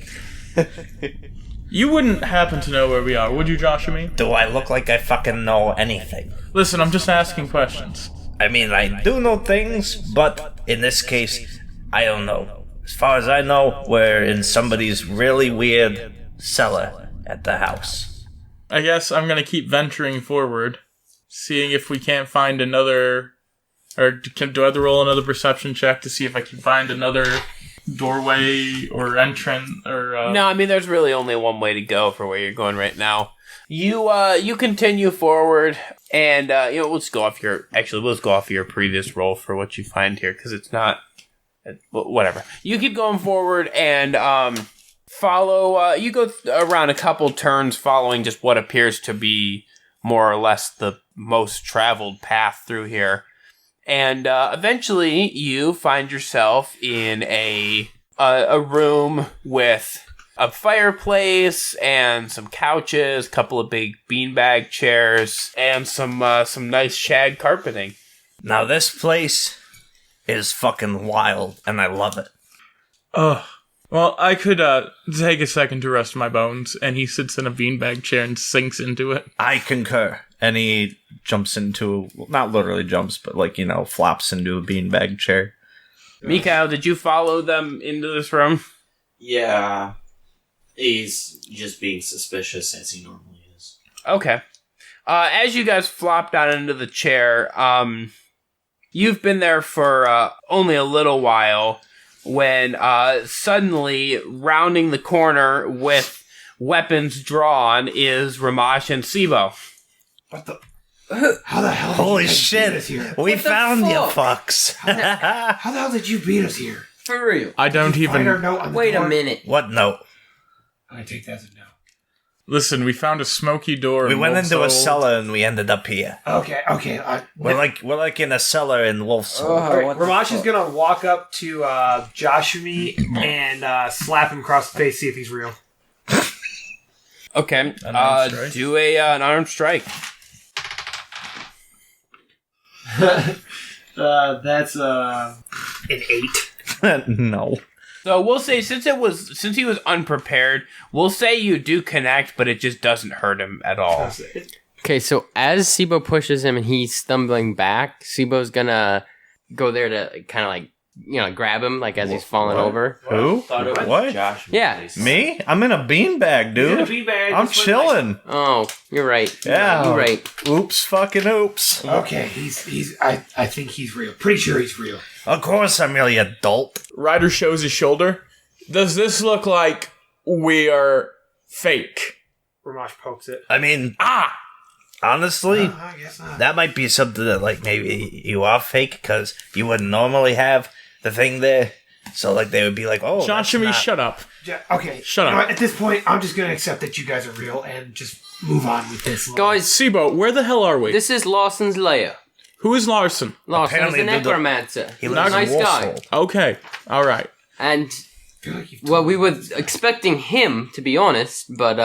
You wouldn't happen to know where we are, would you, Joshamee? Do I look like I fucking know anything? Listen, I'm just asking questions. I mean, I do know things, but in this case, I don't know. As far as I know, we're in somebody's really weird cellar at the house. I guess I'm gonna keep venturing forward, seeing if we can't find another... Or do I have to roll another perception check to see if I can find another doorway or entrance or... No, I mean, there's really only one way to go for where you're going right now. You continue forward, and, let's go off your previous roll for what you find here, because it's not... Whatever. You keep going forward and follow... you go around a couple turns following just what appears to be more or less the most traveled path through here. And eventually you find yourself in a room with a fireplace and some couches, a couple of big beanbag chairs, and some nice shag carpeting. Now this place is fucking wild, and I love it. Well, I could take a second to rest my bones, and he sits in a beanbag chair and sinks into it. I concur. And he jumps into, not literally jumps, but flops into a beanbag chair. Míchael, did you follow them into this room? Yeah. He's just being suspicious as he normally is. Okay. As you guys flop down into the chair, you've been there for only a little while when suddenly, rounding the corner with weapons drawn, is Rhomash and Seebo. What the? How the hell? Holy shit! We found you, fucks. How the hell did you beat us here? For real. I don't Find our even... note on the Wait a door? minute. What note? I'm gonna take that as a no. Listen, we found a smoky door. We in went into a Wolf's Hold. cellar and we ended up here. Okay. We're like in a cellar in Wolf's Hold. Alright, Rhomash is gonna walk up to Joshamee and slap him across the face, see if he's real. Okay. Unarmed strike? Do an unarmed strike. That's an 8. No. So we'll say since he was unprepared, we'll say you do connect, but it just doesn't hurt him at all. Okay, so as Seebo pushes him and he's stumbling back, Seebo's gonna go there to kind of like, grab him, like as he's falling over. Who? What? Josh. Yeah. Me? I'm in a beanbag, dude. I'm chilling. Oh, you're right. Yeah. You're right. Oops, fucking oops. Okay, I think he's real. Pretty sure he's real. Of course I'm really adult. Ryder shows his shoulder. Does this look like we are fake? Rhomash pokes it. I mean, honestly, I guess not. that might be something that, like, maybe you are fake because you wouldn't normally have the thing there. So, like, they would be like, oh, Joshamee, shut up. Okay, Shut you know up. what, at this point, I'm just gonna accept that you guys are real and just move on with this. Guys, Seebo, where the hell are we? this is Lawson's lair. Who is Larson? Larson's Apparently the the- necromancer. He He's a lives in nice Wolf's guy. Hold. Okay. All right. And, I feel like you've well, told we me were this. expecting him, to be honest, but,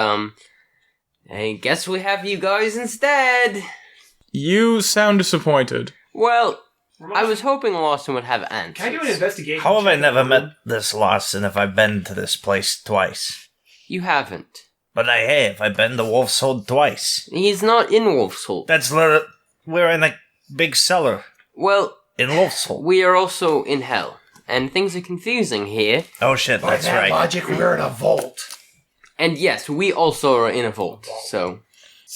I guess we have you guys instead. You sound disappointed. Well, Rhomash, I was hoping Lawson would have answers. Can I do an investigation? How have I check? never met this Lawson if I've been to this place twice? You haven't. But I have. I've been to Wolf's Hold twice. He's not in Wolf's Hold. That's literally... We're in a big cellar Well, in Wolf's Hold. we are also in hell, and things are confusing here. Oh, shit, By that's that right. logic, we're in a vault. And yes, we also are in a vault, so...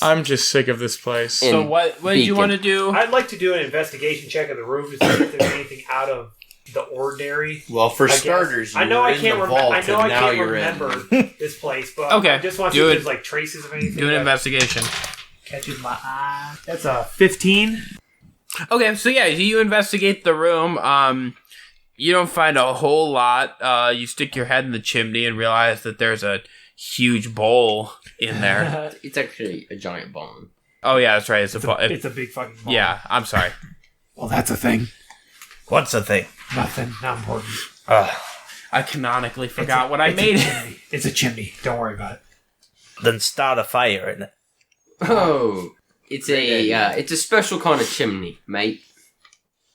I'm just sick of this place. In So what do you Beacon. want to do? I'd like to do an investigation check of the room to see if there's anything out of the ordinary. Well, for I guess. starters, you I know were I in can't the remember. vault, I know and I now can't you're remember this place, but Okay, I just want to see do if it. there's like traces of anything. Do an that investigation. catches my eye. That's a 15. Okay, so yeah, you investigate the room. You don't find a whole lot. You stick your head in the chimney and realize that there's a huge bowl in there. It's actually a giant bomb. Oh yeah, that's right. It's It's a big fucking ball. yeah. I'm sorry. Well, that's a thing. What's the thing? Nothing. Not important. I canonically forgot what I made. It's a chimney. Don't worry about it. Then start a fire in it. Oh, it's a special kind of chimney, mate.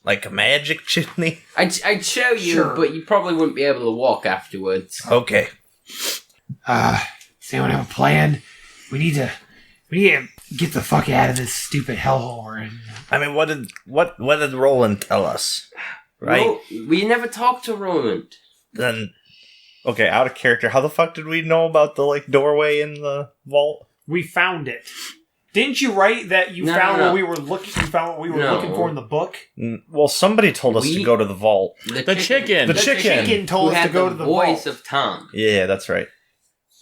Like a magic chimney? I'd show you, Sure. but you probably wouldn't be able to walk afterwards. Okay. Does anyone have a plan? We need to get the fuck out of this stupid hellhole we're in. I mean, what did Roland tell us? Right? Well, we never talked to Roland. Then Okay, out of character. How the fuck did we know about the like doorway in the vault? We found it. Didn't you write that you No, found no. what we were looking? You found what we were No. looking for in the book. Well, somebody told us to We- go to the vault. The chicken. The The chicken. chicken Who told us to had go the to the voice vault. of Tom. Yeah, that's right.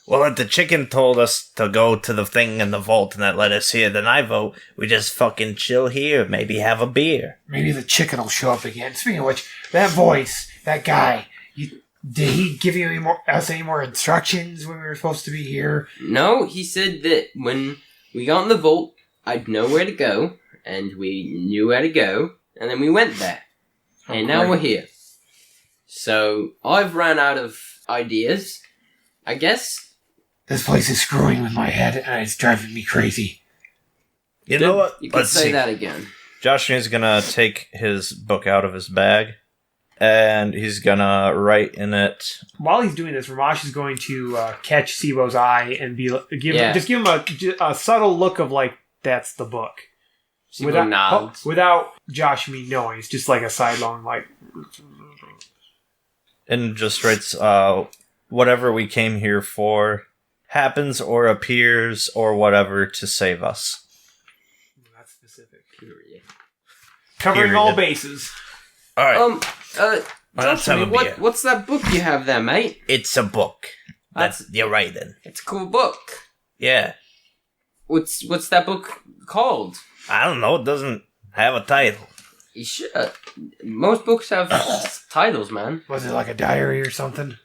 well, if the chicken told us to go to the thing in the vault and that led us here, then I vote we just fucking chill here, maybe have a beer. Maybe the chicken will show up again. Speaking of which, that voice, that guy, did he give you any more instructions when we were supposed to be here? No, he said that when we got in the vault, I'd know where to go, and we knew where to go, and then we went there. And now great. we're here. So, I've run out of ideas, I guess. This place is screwing with my head, and it's driving me crazy. You know what? You could Let's say see. that again. Joshamee's gonna take his book out of his bag, and he's gonna write in it. While he's doing this, Rhomash is going to catch Seebo's eye and give him a subtle look of like, that's the book. Seebo nods. Without Joshamee knowing. It's just like a sidelong, like... And just writes, whatever we came here for happens or appears or whatever to save us. That's specific. Covering Period. all bases. All right. Let's have a Joshua, beer. what's that book you have there, mate? It's a book. That's- You're right then. It's a cool book. Yeah. What's that book called? I don't know. It doesn't have a title. You should. Most books have titles, man. Was it like a diary or something?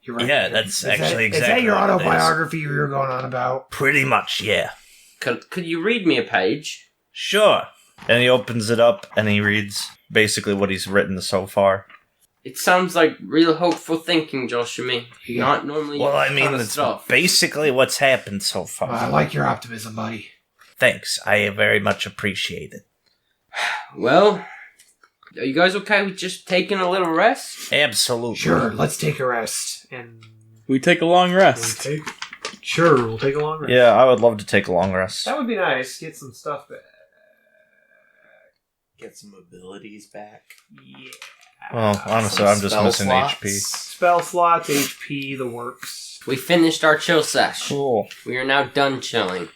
You're right. Yeah, that's actually Is exactly that your what it is. autobiography you were going on about? Pretty much, yeah. Could you read me a page? Sure. And he opens it up and he reads basically what he's written so far. It sounds like real hopeful thinking, Joshamee. You're not normally. Well, I mean, kind of that's stuff. basically what's happened so far. I like your optimism, buddy. Thanks. I very much appreciate it. Well, are you guys okay with just taking a little rest? Absolutely. Sure, let's take a rest. And We take a long rest. Sure, we'll take a long rest. Yeah, I would love to take a long rest. That would be nice. Get some stuff back. Get some abilities back. Yeah. Well, honestly, I'm just Spell missing slots. HP. Spell slots, HP, the works. We finished our chill sesh. Cool. We are now done chilling.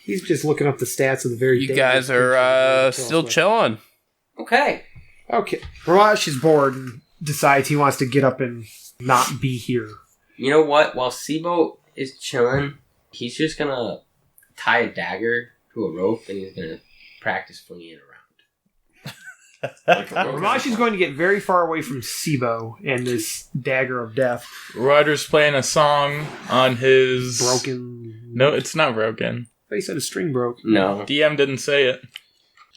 He's just looking up the stats of the very You thing guys that- are still chilling. Okay. Okay. Rhomash is bored and decides he wants to get up and not be here. You know what? While Seebo is chilling, he's just gonna tie a dagger to a rope and he's gonna practice flinging it around. Rhomash is going to get very far away from Seebo and this dagger of death. Ryder's playing a song on his... Broken. No, it's not broken. I thought you said a string broke. No. DM didn't say it.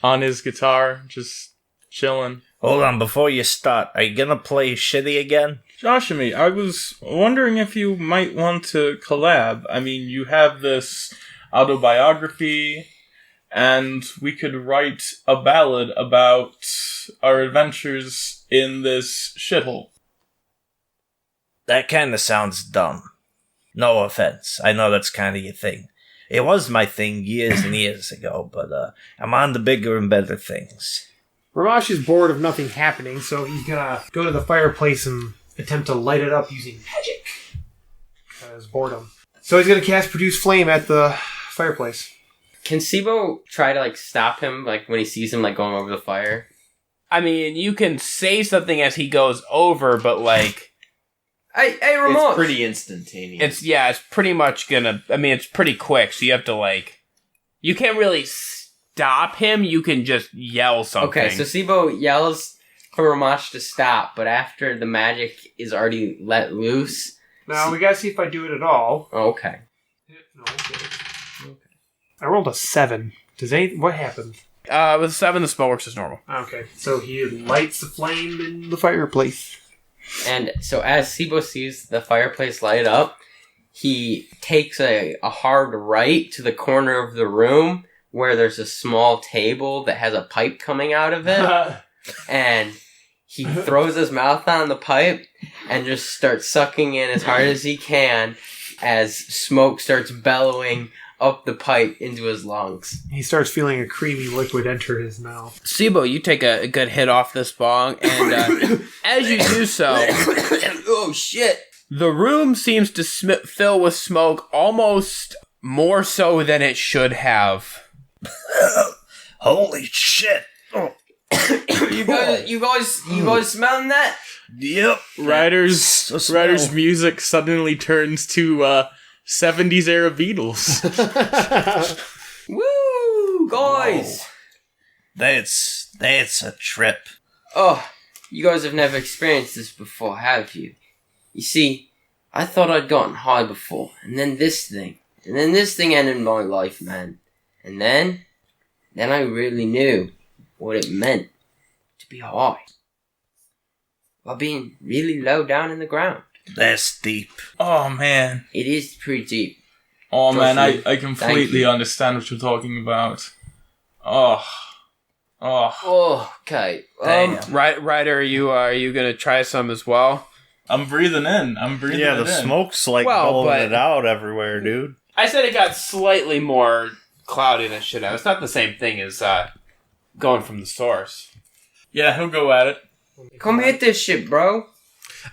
On his guitar, just chilling. Hold on, before you start, are you gonna play shitty again? Joshamee, I was wondering if you might want to collab. I mean, you have this autobiography, and we could write a ballad about our adventures in this shithole. That kinda sounds dumb. No offense. I know that's kinda your thing. It was my thing years and years ago, but I'm on to bigger and better things. Rhomash is bored of nothing happening, so he's gonna go to the fireplace and attempt to light it up using magic. As boredom. So he's gonna cast Produce Flame at the fireplace. Can Seebo try to stop him when he sees him going over the fire? I mean, you can say something as he goes over, but Hey, Rhomash! It's pretty instantaneous. it's pretty much gonna. I mean, it's pretty quick, so you have to you can't really stop him. You can just yell something. Okay, so Seebo yells for Rhomash to stop, but after the magic is already let loose... Now, we gotta see if I do it at all. Oh, okay. No, okay. I rolled a 7. What happened? With 7, the spell works as normal. Okay, so he lights the flame in the fireplace. And so as Seebo sees the fireplace light up, he takes a hard right to the corner of the room where there's a small table that has a pipe coming out of it. And he throws his mouth on the pipe and just starts sucking in as hard as he can as smoke starts bellowing up the pipe into his lungs. He starts feeling a creamy liquid enter his mouth. Seebo, you take a good hit off this bong, and as you do so... Oh, shit! The room seems to fill with smoke almost more so than it should have. Holy shit! Oh. You guys smelling that? Yep. Ryder's music suddenly turns to 70s era Beatles. Woo, guys! Whoa. That's a trip. Oh, you guys have never experienced this before, have you? You see, I thought I'd gotten high before, and then this thing ended my life, man. And then I really knew what it meant to be high. While being really low down in the ground. That's deep. Oh, man. It is pretty deep. Oh, man, Trust me. I completely you. understand what you're talking about. Oh. Okay. Ryder, are you gonna try some as well? I'm breathing in. Yeah, the smoke's blowing it out everywhere, dude. I said it got slightly more cloudy than it should have. It's not the same thing as going from the source. Yeah, he'll go at it. Come hit this shit, bro.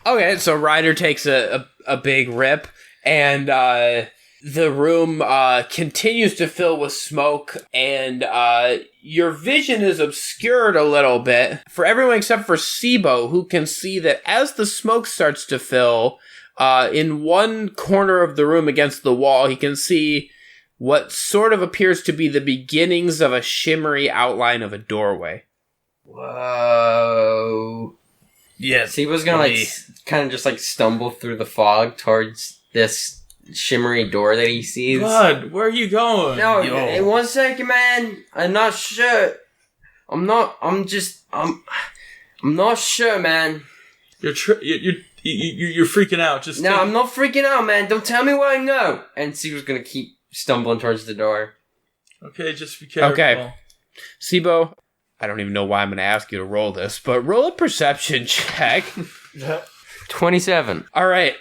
Okay, so Ryder takes a big rip, and the room continues to fill with smoke, and your vision is obscured a little bit for everyone except for Seebo, who can see that as the smoke starts to fill, in one corner of the room against the wall, he can see what sort of appears to be the beginnings of a shimmery outline of a doorway. Whoa. Yeah. Seebo's gonna kind of just like stumble through the fog towards this shimmery door that he sees. Bud, where are you going? No, hey, 1 second, man. I'm not sure. I'm not sure, man. You're freaking out. Just No, I'm not freaking out, man. Don't tell me what I know. And Seebo's gonna keep stumbling towards the door. Okay, just be careful. Okay. Seebo, I don't even know why I'm going to ask you to roll this, but roll a perception check. 27. All right.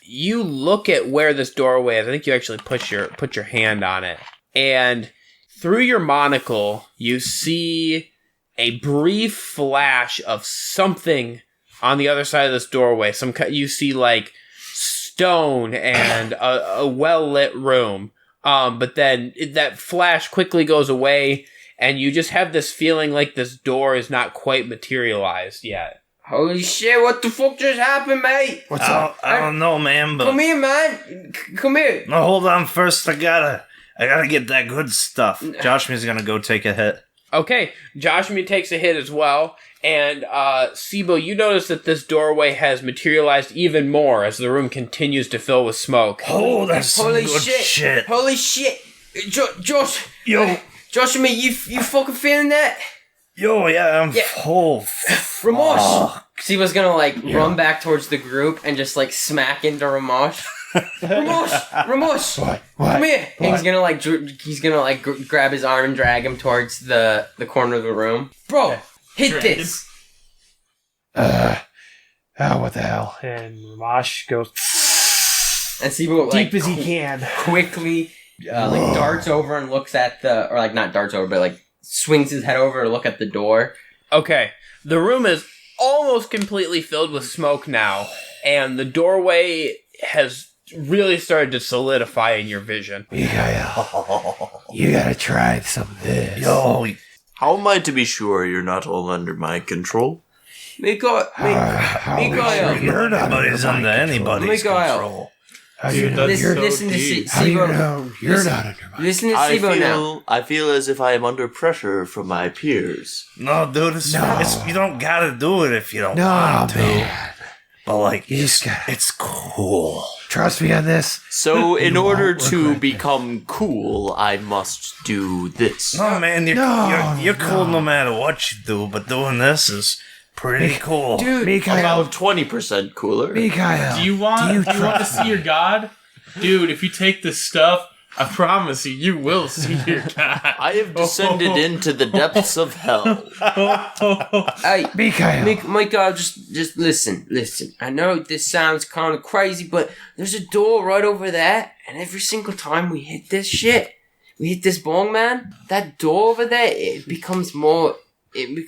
You look at where this doorway is. I think you actually put your hand on it. And through your monocle, you see a brief flash of something on the other side of this doorway. You see like stone and a well-lit room. But then that flash quickly goes away, and you just have this feeling like this door is not quite materialized yet. Holy shit, what the fuck just happened, mate? What's up? I don't know, man, but... Come here, man. Come here. No, hold on first. I gotta get that good stuff. Joshamee's gonna go take a hit. Okay, Joshamee takes a hit as well, and Seebo, you notice that this doorway has materialized even more as the room continues to fill with smoke. Oh, that's some Holy good shit. Holy shit. Josh. Yo. Joshamee, you fucking feeling that? Yo, yeah, I'm full. Rhomash! Seebo's gonna run back towards the group and just smack into Rhomash. Rhomash! What? Come here! What? And he's gonna grab his arm and drag him towards the corner of the room. Bro, hit this! What the hell? And Rhomash goes And Seebo deep as he can. Quickly darts over and looks at not darts over, but swings his head over to look at the door. Okay, the room is almost completely filled with smoke now, and the doorway has really started to solidify in your vision. Míchael, you gotta try some of this. Yo, How am I to be sure you're not all under my control? Míchael, you're not anybody's under anybody's control. Listen to Seebo. You're not under my Listen to Seebo now. I feel as if I am under pressure from my peers. No, dude, you don't gotta do it if you don't want to. Man. But You just gotta it's cool. trust me on this. So, in order won't to regret become cool, I must do this. No, man, you're cool no matter what you do, but doing this is pretty cool. Dude, Míchael, About 20% cooler. Míchael. Do you want to see your god? Dude, if you take this stuff, I promise you will see your god. I have descended into the depths of hell. Hey, Míchael. Míchael, just listen. I know this sounds kind of crazy, but there's a door right over there, and every single time we hit this bong, man, that door over there, it becomes more. Did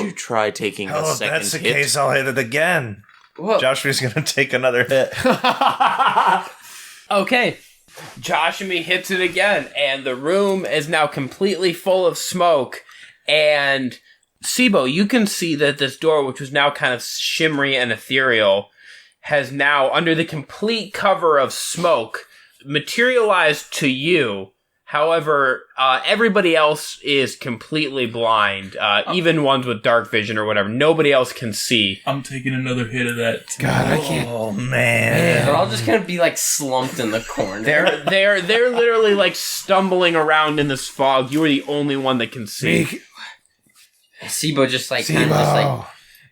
you try taking a Oh, if second that's the hit? case, I'll hit it again. Whoa. Joshamee's gonna take another hit. Okay, Joshamee hits it again, and the room is now completely full of smoke. And Seebo, you can see that this door, which was now kind of shimmery and ethereal, has now, under the complete cover of smoke, materialized to you. However, everybody else is completely blind, even ones with dark vision or whatever. Nobody else can see. I'm taking another hit of that. God, I can't. Oh, man. They're all just gonna be slumped in the corner. They're literally stumbling around in this fog. You are the only one that can see. Seebo just Seebo,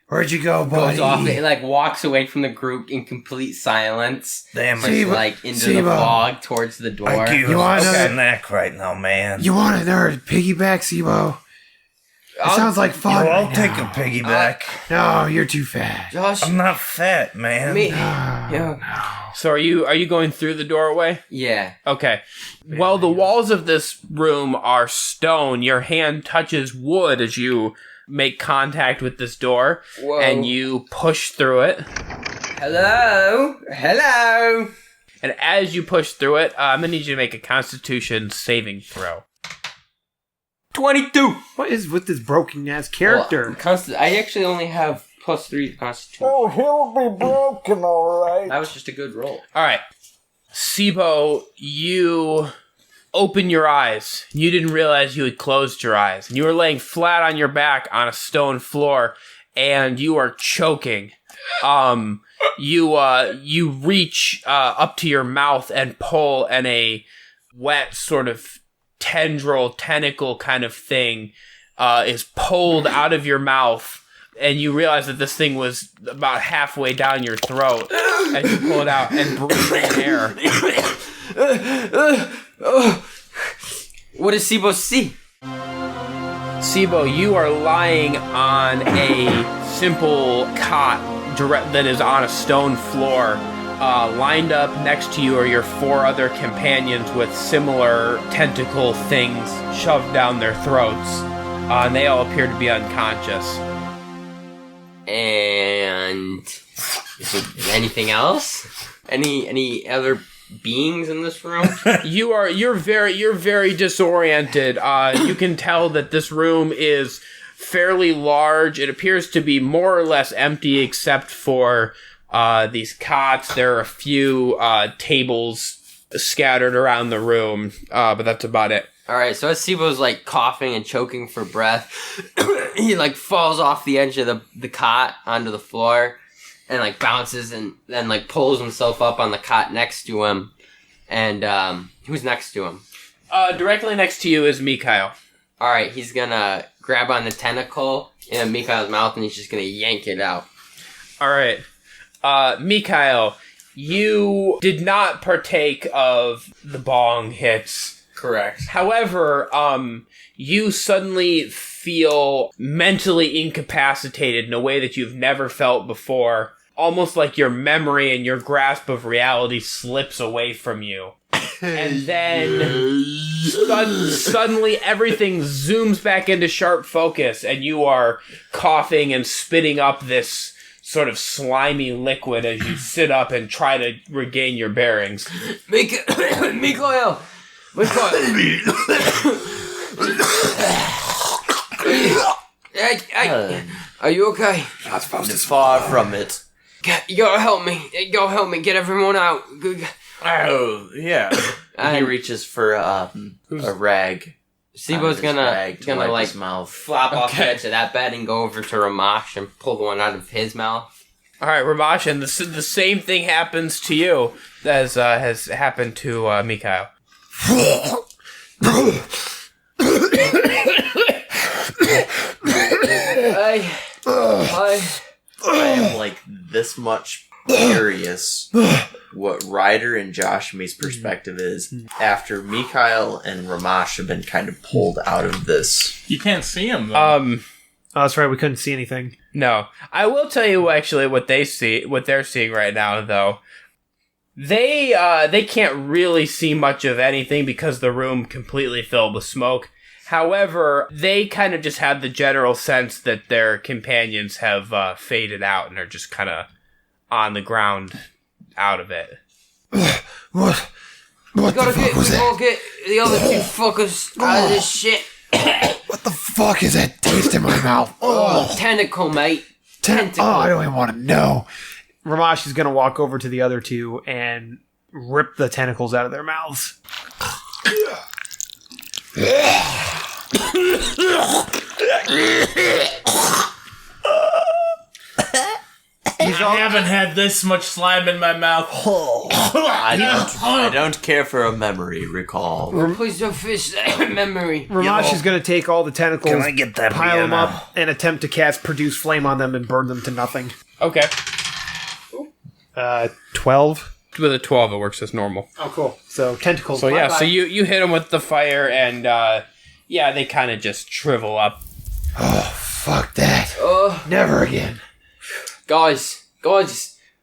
where'd you go, buddy? goes off. It walks away from the group in complete silence. Damn, Into the fog towards the door. I give You want a another- snack right now, man. You want another piggyback, Seebo? It sounds like fun. I'll right take now. a piggyback. No, you're too fat. Josh, I'm not fat, man. So are you going through the doorway? Yeah. Okay. Well, the walls of this room are stone. Your hand touches wood as you make contact with this door, Whoa. and you push through it. Hello. And as you push through it, I'm gonna need you to make a Constitution saving throw. 22. What is with this broken ass character? I actually only have +3 to Constitution. Oh, he'll be broken, all right. That was just a good roll. All right, Seebo, you open your eyes. You didn't realize you had closed your eyes. And you were laying flat on your back on a stone floor, and you are choking. You reach up to your mouth and pull, and a wet sort of tentacle kind of thing is pulled out of your mouth, and you realize that this thing was about halfway down your throat as you pull it out and breathe in air. What does Seebo see? Seebo, you are lying on a simple cot that is on a stone floor. Lined up next to you are your 4 other companions with similar tentacle things shoved down their throats. And they all appear to be unconscious. And is there anything else? Any other beings in this room? You're very disoriented. You can tell that this room is fairly large. It appears to be more or less empty except for these cots. There are a few tables scattered around the room, but that's about it. All right, so as Seebo's like coughing and choking for breath, he like falls off the edge of the cot onto the floor and like bounces and then like pulls himself up on the cot next to him. And who's next to him? Directly next to you is Míchael. All right, he's gonna grab on the tentacle in Míchael's mouth and he's just gonna yank it out. All right. Míchael, you did not partake of the bong hits. Correct. However, you suddenly feel mentally incapacitated in a way that you've never felt before. Almost like your memory and your grasp of reality slips away from you. And then suddenly everything zooms back into sharp focus and you are coughing and spitting up this sort of slimy liquid as you sit up and try to regain your bearings. Míchael! Are you okay? Not supposed to. Far from it. You gotta help me. Get everyone out. Oh, yeah. He reaches for a rag. Seebo's gonna like his mouth. flop off the edge of that bed and go over to Rhomash and pull the one out of his mouth. All right, Rhomash, and the same thing happens to you as has happened to Míchael. I am like this much curious what Ryder and Joshamee's perspective is after Míchael and Rhomash have been kind of pulled out of this. You can't see him, though. Oh, that's right. We couldn't see anything. No. I will tell you actually what they're seeing right now, though. They can't really see much of anything because the room completely filled with smoke. However, they kind of just have the general sense that their companions have faded out and are just kind of on the ground out of it. What We gotta get the other 2 fuckers out of this shit. What the fuck is that taste in my mouth? Tentacle, mate. Tentacle. Oh, I don't even want to know. Rhomash is going to walk over to the other 2 and rip the tentacles out of their mouths. I haven't had this much slime in my mouth. I don't care for a memory recall. Please don't fish that memory. Rhomash is going to take all the tentacles, Can I get that pile them now? up, and attempt to cast Produce Flame on them and burn them to nothing. Okay. 12. With a 12, it works as normal. Oh, cool. So, tentacles. So, yeah, bye-bye. so you hit them with the fire, and, they kind of just shrivel up. Oh, fuck that. Never again. Guys,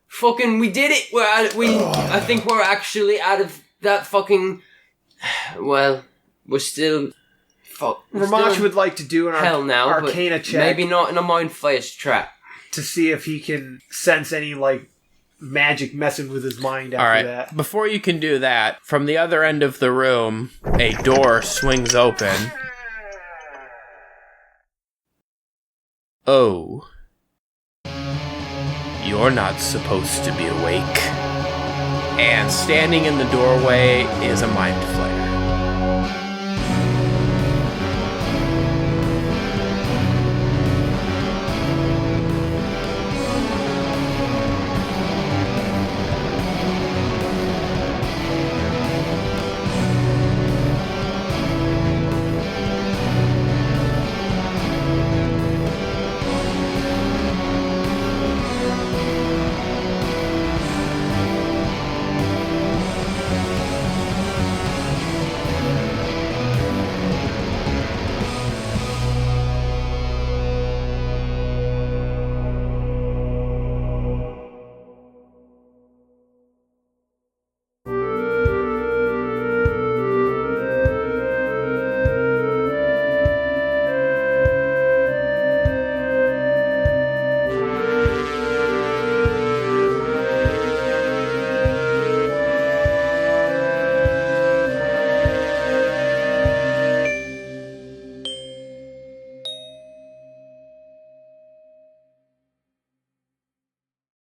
fucking, we did it. I think we're actually out of that fucking. Well, we're still. Rhomash would like to do an hell now, Arcana but check. maybe not in a mind flayer's trap. To see if he can sense any, magic messing with his mind after All right. that. Before you can do that, from the other end of the room, a door swings open. Oh. You're not supposed to be awake. And standing in the doorway is a mind flayer.